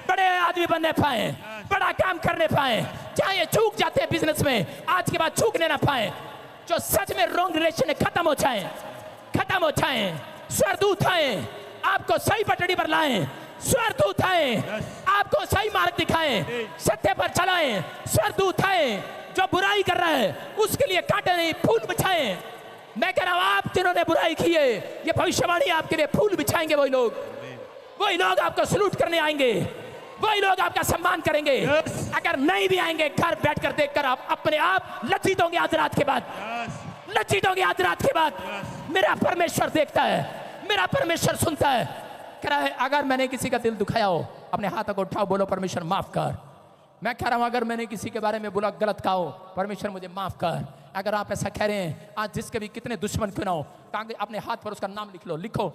Speaker 1: बड़े आदमी बनने पाए, बड़ा काम करने पाए। चाहे चूक जाते हैं बिजनेस में, आज के बाद चूकने ना पाए। जो सच में रॉन्ग रिलेशन है खत्म हो जाए, खत्म हो जाए। स्वर्गदूत आए, आपको सही पटड़ी पर लाएं। स्वर्गदूत आए, आपको सही मार्ग दिखाएं, सत्य पर चलाएं। स्वर्गदूत आए, जो बुराई कर रहा है उसके लिए कांटे नहीं फूल बिछाएं। मैं कह रहा हूं आप जिन्होंने बुराई की है, ये भविष्यवाणी आपके लिए फूल बिछाएंगे। वही लोग आपको सलूट करने आएंगे, वही लोग आपका सम्मान करेंगे। अगर नहीं भी आएंगे, घर बैठकर देखकर आप अपने आप लज्जित होंगे आज रात के बाद, लज्जित होंगे आज रात के बाद। मेरा परमेश्वर देखता है, मेरा परमेश्वर सुनता है। कह रहा है अगर मैंने किसी का दिल दुखाया हो, अपने हाथों को उठाओ, बोलो परमेश्वर माफ कर। मैं कह रहा हूं अगर मैंने किसी के बारे में बोला, गलत कहा हो, परमेश्वर मुझे माफ कर। अगर आप ऐसा कह रहे हैं, आज जिसके भी कितने दुश्मन क्यों ना हो, कागज अपने हाथ पर उसका नाम लिख लो, लिखो,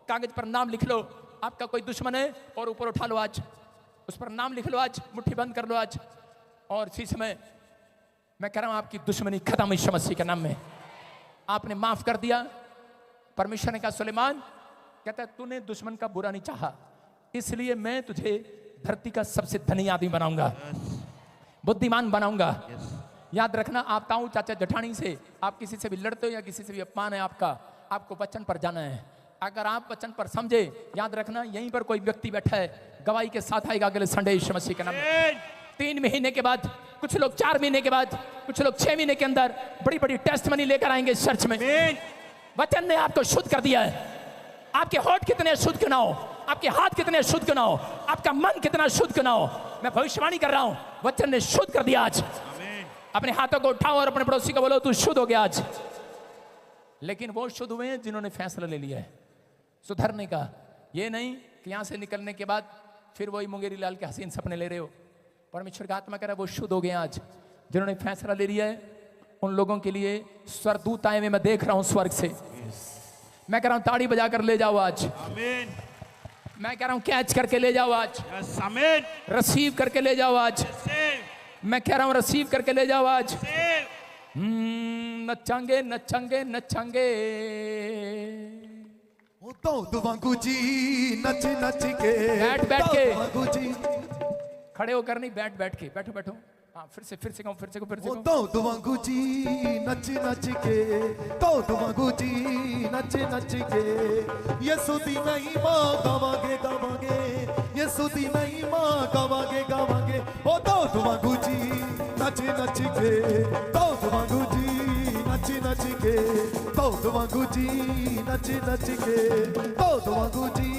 Speaker 1: कागज पर नाम लिख लो। आपका कोई दुश्मन है और ऊपर उठा लो, आज उस पर नाम लिख लो, आज मुट्ठी बंद कर लो आज। और इसी समय मैं कह रहा हूं आपकी दुश्मनी खत्म यीशु मसीह के नाम में। आपने माफ कर दिया। परमेश्वर ने कहा सुलेमान, कहता है तूने दुश्मन का बुरा नहीं चाहा, इसलिए मैं तुझे धरती का सबसे धनी आदमी बनाऊंगा, बुद्धिमान बनाऊंगा। याद रखना, आप ताऊ चाचा जठानी से आप किसी से भी लड़ते हो या किसी से भी अपमान है आपका, आपको वचन पर जाना है। अगर आप वचन पर समझे, याद रखना यहीं पर कोई व्यक्ति बैठा है, गवाही के साथ आएगा अगले संडे यीशु मसीह के नाम में। 3 महीने के बाद, कुछ लोग 4 महीने के बाद, कुछ लोग 6 महीने के अंदर बड़ी बड़ी टेस्टमनी लेकर आएंगे इस चर्च में। वचन ने आपको शुद्ध कर दिया है। आपके होठ कितने शुद्ध क्यों ना हो, आपके हाथ कितने शुद्ध क्यों ना हो, आपका मन कितना शुद्ध क्यों ना हो, मैं भविष्यवाणी कर रहा हूं, वचन ने शुद्ध कर दिया आज। अपने हाथों को उठाओ और अपने पड़ोसी को बोलो तू शुद्ध हो गया आज। लेकिन वो शुद्ध हुए हैं जिन्होंने फैसला ले लिया है सुधरने का। ये नहीं कि यहां से निकलने के बाद फिर वही मुंगेरी लाल के हसीन सपने ले रहे हो। परमेश्वर का आत्मा कह रहा है वो शुद्ध हो गए आज, जिन्होंने फैसला ले लिया है। उन लोगों के लिए स्वर्गदूत आए हुए मैं देख रहा हूं स्वर्ग से। मैं कह रहा हूं ताड़ी बजाकर ले जाओ आज। आमीन। मैं कह रहा हूं कैच करके ले जाओ आज। आमीन। रिसीव करके ले जाओ आज। मैं कह रहा हूं रिसीव करके ले जाओ आज। नचांगे नचांगे नचांगे।
Speaker 3: ओ दौद वांगू जी नच नच के,
Speaker 1: बैठ के।
Speaker 3: दौद वांगू जी।
Speaker 1: खड़े होकर नहीं, बैठ के, बैठो बैठो। हाँ फिर से कहूँ, फिर से
Speaker 3: ओ
Speaker 1: कहूँ।
Speaker 3: दौद वांगू जी नच नच के, दौद वांगू जी नच नच के, यसु दी महिमा गावांगे गावांगे, यसु दी महिमा गावांगे गावांगे। ओ दौद वांगू जी नच नच के, दौद वांगू जी नच नच के, दौद वांगू जी नच नच के, दौद वांगू जी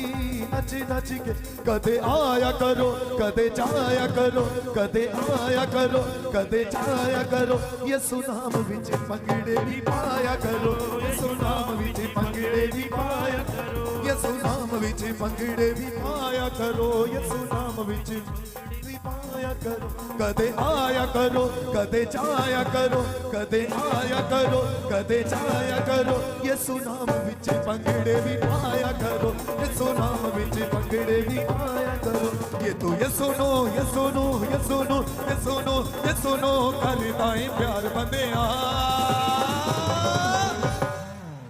Speaker 3: नच नच के। कदे आया करो कदे जाया करो, कदे आया करो कदे जाया करो, यसु नाम विच पंगड़े भी पाया करो, यसु नाम विच पंगड़े भी पाया करो, यसु नाम विच पंगड़े भी पाया करो, यसु नाम विच भी पाया करो। कदे आया करो कदे जाया करो, कदे आया करो कदे जाया करो, यसु नाम विच पंगड़े भी पाया करो, यसु नाम विच पंगड़े भी पाया करो। ये तो ये सुनो ये सुनो ये सुनो ये सुनो ये सुनो, करदा है प्यार बंदे आ।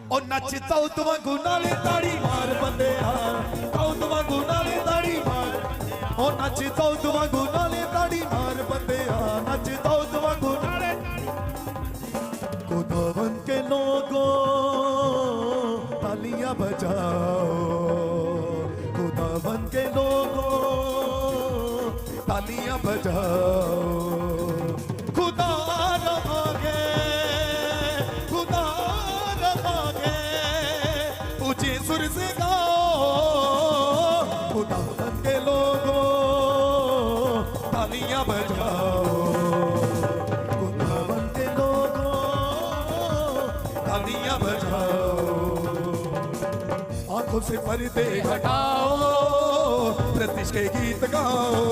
Speaker 3: ओ नच दौद वांगू नाले ताड़ी मार बंदे आ, दौद वांगू नाले ताड़ी मार। ओ नच दौद वांगू नाले ताड़ी मार बंदे आ, नच दौद वांगू नाले। खुदावन के लोगों तालियां बजाओ, खुदावन के लोगों तालियां बजाओ। खुदा रहोगे खुदा रहोगे, ऊंचे सुर से गाओ, खुदावन के लोगों तालियां बजाओ, खुदावन के लोगों तालियां बजाओ। आंखों से पर्दे हटाओ, प्रतिष्ठ के गीत गाओ,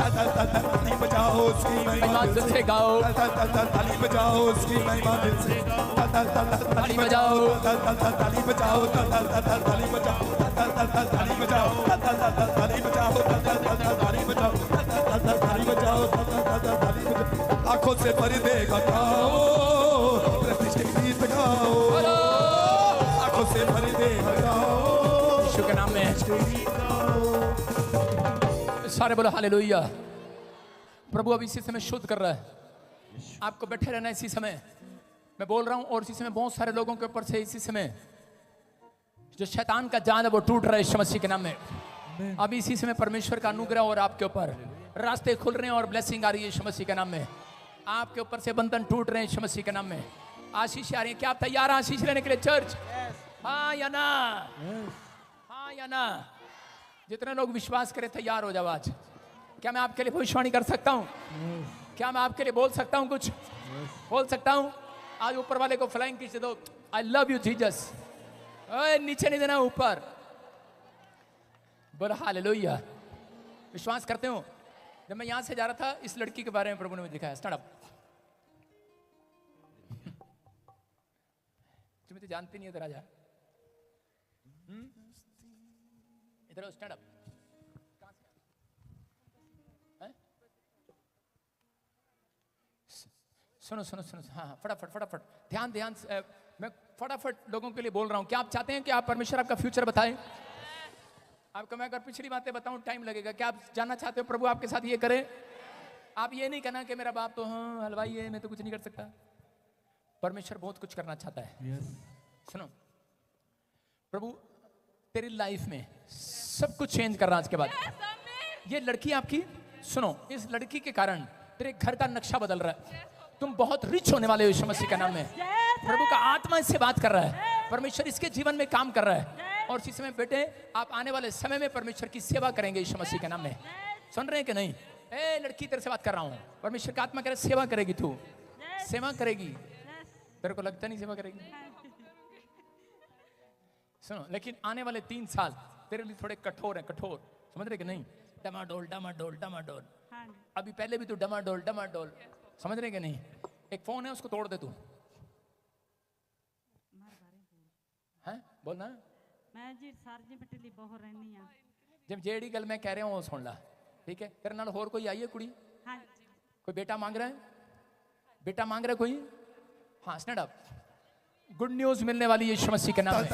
Speaker 3: ताली बजाओ उसकी महिमा दिल से गाओ, ताली बजाओ उसकी महिमा दिल से, ताली बजाओ ताली बजाओ ताली बजाओ ताली बजाओ ताली बजाओ ताली बजाओ ताली बजाओ ताली बजाओ। आंखों से पर्दे हटाओ, प्रतिष्ठ के गीत गाओ, आंखों से पर्दे हटाओ,
Speaker 1: यीशु के नाम में सारे बोलो हालेलुया। प्रभु अब इसी समय शुद्ध कर रहा है आपको, बैठे रहना इसी समय मैं बोल रहा हूं। और इसी समय बहुत सारे लोगों के ऊपर से इसी समय जो शैतान का जाल है वो टूट रहा है यीशु मसीह के नाम में। अभी इसी समय परमेश्वर का अनुग्रह और आपके ऊपर रास्ते खुल रहे हैं और ब्लेसिंग आ रही है यीशु मसीह के नाम में। आपके ऊपर से बंधन टूट रहे हैं यीशु मसीह के नाम में। आशीष आ रही है। क्या आप तैयार हैं आशीष लेने के लिए चर्च? हाँ या ना? हाँ या ना? जितने लोग विश्वास करें तैयार हो जाओ आज। क्या मैं आपके लिए भविष्यवाणी कर सकता हूँ? क्या मैं आपके लिए बोल सकता हूँ? कुछ बोल सकता हूँ? आज ऊपर वाले को फ्लाइंग खींच दो, आई लव यू जीसस। नीचे नहीं देना, ऊपर बोलो हालेलुया। विश्वास करते हो? जब मैं यहां से जा रहा था इस लड़की के बारे में प्रभु ने मुझे दिखाया। Stand up. तुम तो जानते नहीं हो, इधर आ जा, इधर स्टैंड अप। सुनो सुनो सुनो, हाँ फटाफट फटाफट, ध्यान ध्यान से, मैं फटाफट लोगों के लिए बोल रहा हूँ। क्या आप चाहते हैं कि आप परमेश्वर आपका फ्यूचर बताएं? आपको मैं अगर पिछली बातें बताऊं टाइम लगेगा। क्या आप जानना चाहते हो प्रभु आपके साथ ये करे? आप ये नहीं कहना कि मेरा बाप तो हाँ हलवाई है, मैं तो कुछ नहीं कर सकता। परमेश्वर बहुत कुछ करना चाहता है। सुनो, प्रभु तेरी लाइफ में सब कुछ चेंज कर रहा है आज के बाद। ये लड़की आपकी, सुनो, इस लड़की के कारण तेरे घर का नक्शा बदल रहा है। तुम बहुत रिच होने वाले हो यीशु मसीह के नाम में। प्रभु का आत्मा इससे बात कर रहा है। परमेश्वर इसके जीवन में काम कर रहा है। और इसी समय बेटे आप आने वाले समय में परमेश्वर की सेवा करेंगे यीशु मसीह के नाम में। सुन रहे हैं कि नहीं? ए लड़की, तेरे से बात कर रहा हूँ। परमेश्वर का आत्मा कह रहा है सेवा करेगी, तू सेवा करेगी। तेरे को लगता नहीं सेवा करेगी? सुनो, लेकिन आने वाले 3 साल तेरे लिए थोड़े कठोर हैं, कठोर। समझ रहे कि नहीं? डमाडोल डमाडोल डमाडोल। अभी पहले भी तू डमाडोल डमाडोल, समझ रहे कि नहीं? एक फोन है उसको तोड़ दे तू। हैं बोलना।
Speaker 4: मैं जी सारजी पटेली बहुत रहनी हां।
Speaker 1: जब जेड़ी गल मैं कह रहा हूं सुन ला, ठीक है? तेरे नाल होर कोई आई है कुड़ी?
Speaker 4: हां।
Speaker 1: कोई बेटा मांग रहा है? बेटा मांग रहा है कोई? हाँ स्टैंड अप। गुड न्यूज मिलने वाली है यीशु मसीह के नाम में।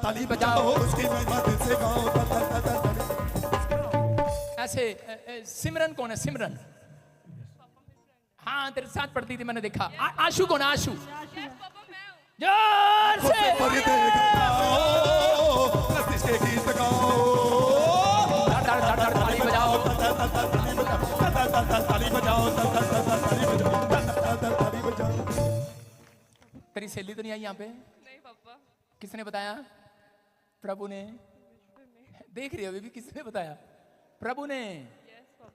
Speaker 3: ताली बजाओ, उसकी महिमा दिल से गाओ।
Speaker 1: ऐसे सिमरन कौन है? सिमरन, हाँ तेरे साथ पढ़ती थी, मैंने देखा। आशु कौन है? आशु, जोर से
Speaker 3: गीत गाओ,
Speaker 1: ताली बजाओ,
Speaker 3: ताली बजाओ, ताली बजाओ।
Speaker 1: तेरी सहेली तो नहीं आई यहाँ पे?
Speaker 5: नहीं पापा।
Speaker 1: किसने बताया? प्रभु ने। देख रही हो अभी भी? किसने बताया? प्रभु ने।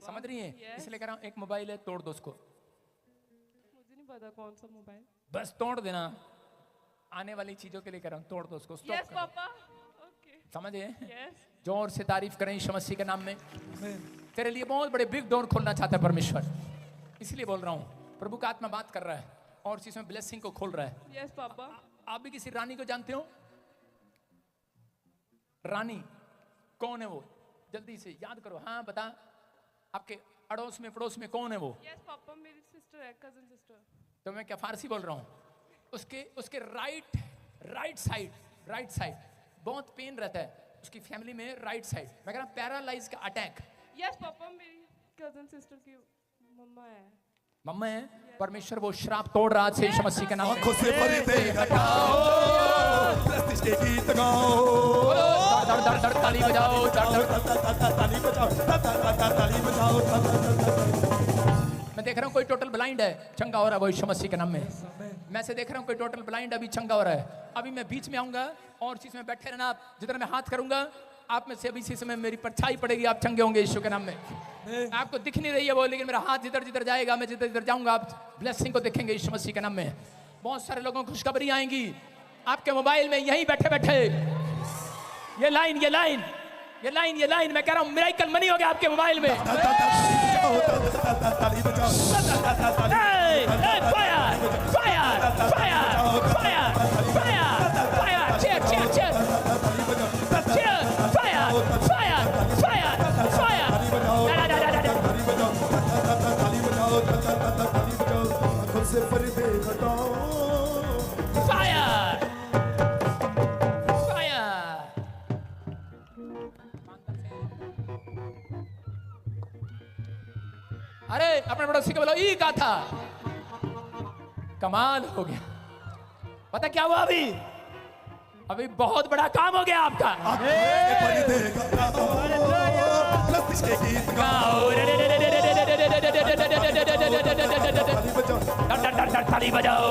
Speaker 1: समझ रही है? इसलिए कह रहा हूँ, एक मोबाइल है, तोड़ दो उसको।
Speaker 5: मुझे नहीं पता कौन सा मोबाइल।
Speaker 1: बस तोड़ देना, आने वाली चीजों के लिए कह रहा हूँ, तोड़ दो उसको, स्टॉप
Speaker 5: यस
Speaker 1: कर दो।
Speaker 5: पापा। ओके।
Speaker 1: समझे?
Speaker 5: यस।
Speaker 1: जोर से तारीफ करें यीशु मसीह के नाम में। तेरे लिए बहुत बड़े बिग डोर खोलना चाहता है परमेश्वर, इसलिए बोल रहा हूँ। प्रभु का आत्मा बात कर रहा है और इसमें ब्लेसिंग को खोल रहा है।
Speaker 5: Yes papa.
Speaker 1: आप भी किसी रानी को जानते हो? रानी कौन है वो? जल्दी से याद करो। हाँ बता, आपके अड़ोस में पड़ोस में कौन है वो?
Speaker 5: यस पापा, मेरी सिस्टर है, कजन सिस्टर।
Speaker 1: तो मैं क्या फारसी बोल रहा हूँ? उसके राइट साइड बहुत पेन रहता है उसकी फैमिली में। राइट साइड मैं कह रहा हूँ पैरालाइज का अटैक।
Speaker 5: यस पापा, मेरी कजन सिस्टर की मम्मा है।
Speaker 1: मम्मा है। परमेश्वर वो श्राप तोड़ रहा है यीशु मसीह के नाम में।
Speaker 3: आंखों से पर्दे हटाओ, प्रस्तिष्ठे गीत गाओ,
Speaker 1: दर ताली बजाओ,
Speaker 3: ताली बजाओ, ताली बजाओ।
Speaker 1: मैं देख रहा हूँ कोई टोटल ब्लाइंड है, चंगा हो रहा है वो यीशु मसीह के नाम में। मैं से देख रहा हूँ कोई टोटल ब्लाइंड अभी चंगा हो रहा है। अभी मैं बीच में आऊंगा और चीज में बैठे रहना। आप जिधर मैं हाथ करूंगा आप में से अभी इसी समय मेरी परछाई पड़ेगी, आप चंगे होंगे यीशु के नाम में। आपको दिख नहीं रही है वो, लेकिन मेरा हाथ जिधर जिधर जाएगा, मैं जिधर जिधर जाऊंगा, आप ब्लेसिंग को देखेंगे यीशु मसीह के नाम में। बहुत सारे लोगों को खुशखबरी आएंगी आपके मोबाइल में, यहीं बैठे बैठे। ये लाइन मैं कह रहा हूँ, मिरेकल मनी हो गया आपके मोबाइल में। अरे अपने पड़ोसी को बोलो ई का था। कमाल हो गया। पता क्या हुआ? अभी बहुत बड़ा काम हो गया आपका। ताली बजाओ,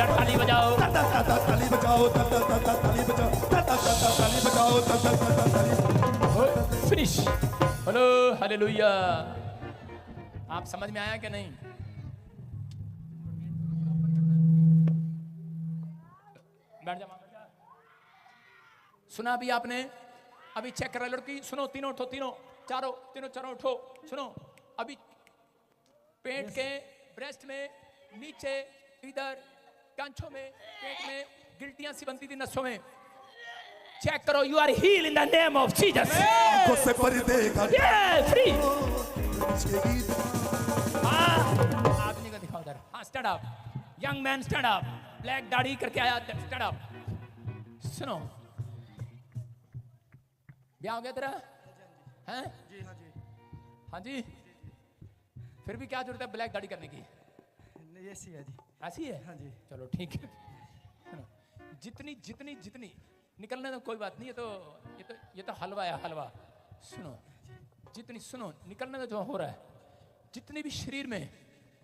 Speaker 1: ताली बजाओ, फिनिश। Hello hallelujah. आप समझ में आया कि नहीं? बैठ जा। सुना अभी आपने? अभी चेक कर रहा लड़की। सुनो, तीनों उठो, तीनों चारों उठो। सुनो, अभी पेट के ब्रेस्ट में, नीचे, इधर कांचों में, पेट में गिल्टियां सी बनती थी नसों में। चेक करो, you are heal in the name of Jesus. Free. आदमी को दिखाओ उधर। हाँ stand up, young man stand up, black दाढ़ी करके आया, स्टैंड अप। सुनो, ब्याह हो गया तेरा? हैं? जी हाँ जी। हाँ जी। फिर भी क्या जरूरत है ब्लैक दाढ़ी करने की?
Speaker 6: ऐसी है जी।
Speaker 1: ऐसी है?
Speaker 6: हाँ जी।
Speaker 1: चलो ठीक है। जितनी निकलने तो कोई बात नहीं है। ये तो हलवा है, हलवा। सुनो, निकलने तो जो हो रहा है, जितनी भी शरीर में,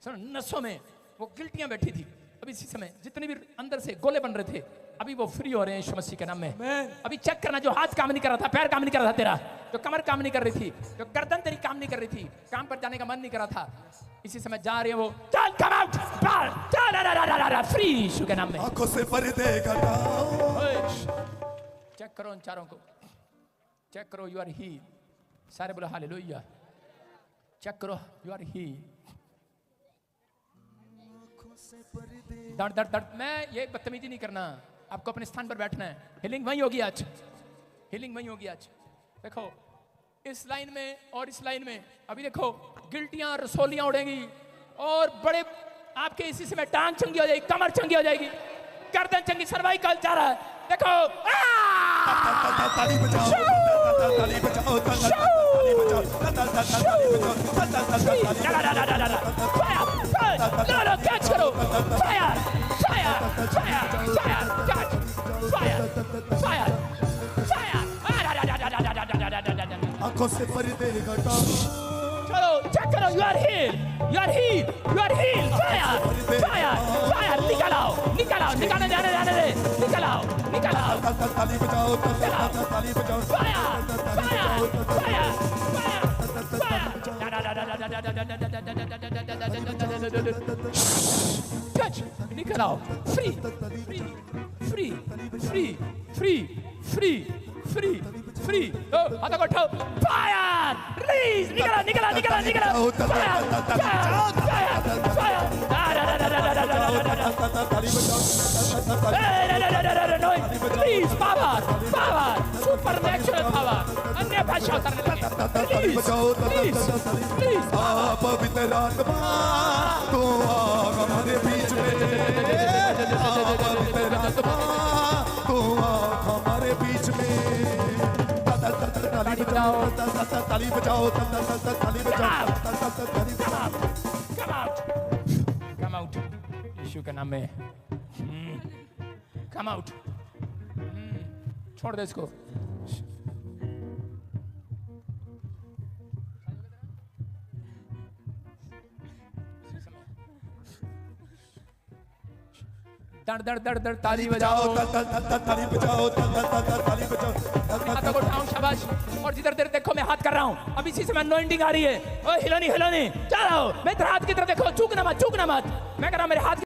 Speaker 1: सुनो, नसों में वो गिल्टियां बैठी थी, अभी इसी समय जितने भी अंदर से गोले बन रहे थे, अभी वो फ्री हो रहे हैं यीशु मसीह के नाम में। अभी चेक करना, जो हाथ काम नहीं कर रहा था, पैर काम नहीं कर रहा था तेरा, जो कमर काम नहीं कर रही थी, जो गर्दन तेरी काम नहीं कर रही थी, काम पर जाने का मन नहीं कर रहा था, इसी समय जा रही है वो। चल कम आउट, चल फ्री यीशु के नाम में।
Speaker 3: आंखों से पर्दे हटाओ।
Speaker 1: चेक करो उन चारों को, चेक करो, यू आर हील। सारे बोलो हालेलुया। चेक करो, यू आर हील। दर्द। मैं ये बदतमीजी नहीं करना, आपको अपने स्थान पर बैठना है। हीलिंग वहीं होगी आज, हीलिंग वहीं होगी आज। देखो इस लाइन में और इस लाइन में, अभी देखो गिल्टियां रसोलियां उड़ेंगी और बड़े आपके इसी समय टांग चंगी हो जाएगी, कमर चंगी हो जाएगी, गर्दन चंगी, सर्वाइकल जा रहा है। देखो
Speaker 3: ताली बजाओ, ताली बजाओ, ताली बजाओ,
Speaker 1: कैच करो, fire fire fire fire catch, fire fire fire.
Speaker 3: आंखों से पर्दे हटाओ,
Speaker 1: चलो चेक करो, you are heal, you are heal, you are heal. Fire fire fire, निकल आओ, निकल आओ, निकालने जाने जाने दे, निकल आओ, निकल आओ।
Speaker 3: ताली बजाओ, ताली बजाओ,
Speaker 1: फायर फायर फायर फायर। निकल आओ, free free free free free free free free. हाथों को उठाओ, फायर रिलीज, निकला निकला निकला निकला, fire fire fire fire. Please power power, super natural power, अन्य भाषा उतरने लगे। Please please please.
Speaker 3: पवित्र आत्मा तो आ हमारे बीच में, पवित्र आत्मा तो आ हमारे बीच में। ताली बजाओ, ताली बजाओ, ताली बजाओ।
Speaker 1: Come out, come out, यीशु के नाम में come out। छोड़ दे इसको। दड़ दड़ दड़ दड़ ताली बजाओ,
Speaker 3: ताली बजाओ, ताली बजाओ।
Speaker 1: हाथों को उठाओ, शाबाश। और जिधर देर देखो मैं हाथ कर रहा हूँ, अब इसी समय अनॉइंटिंग आ रही है। ओ हिलोनी हिलोनी, चलो मैं तेरे हाथ की तरफ देखो, चूकना मत, चूकना मत। मैं कर रहा हूँ, मेरे हाथ की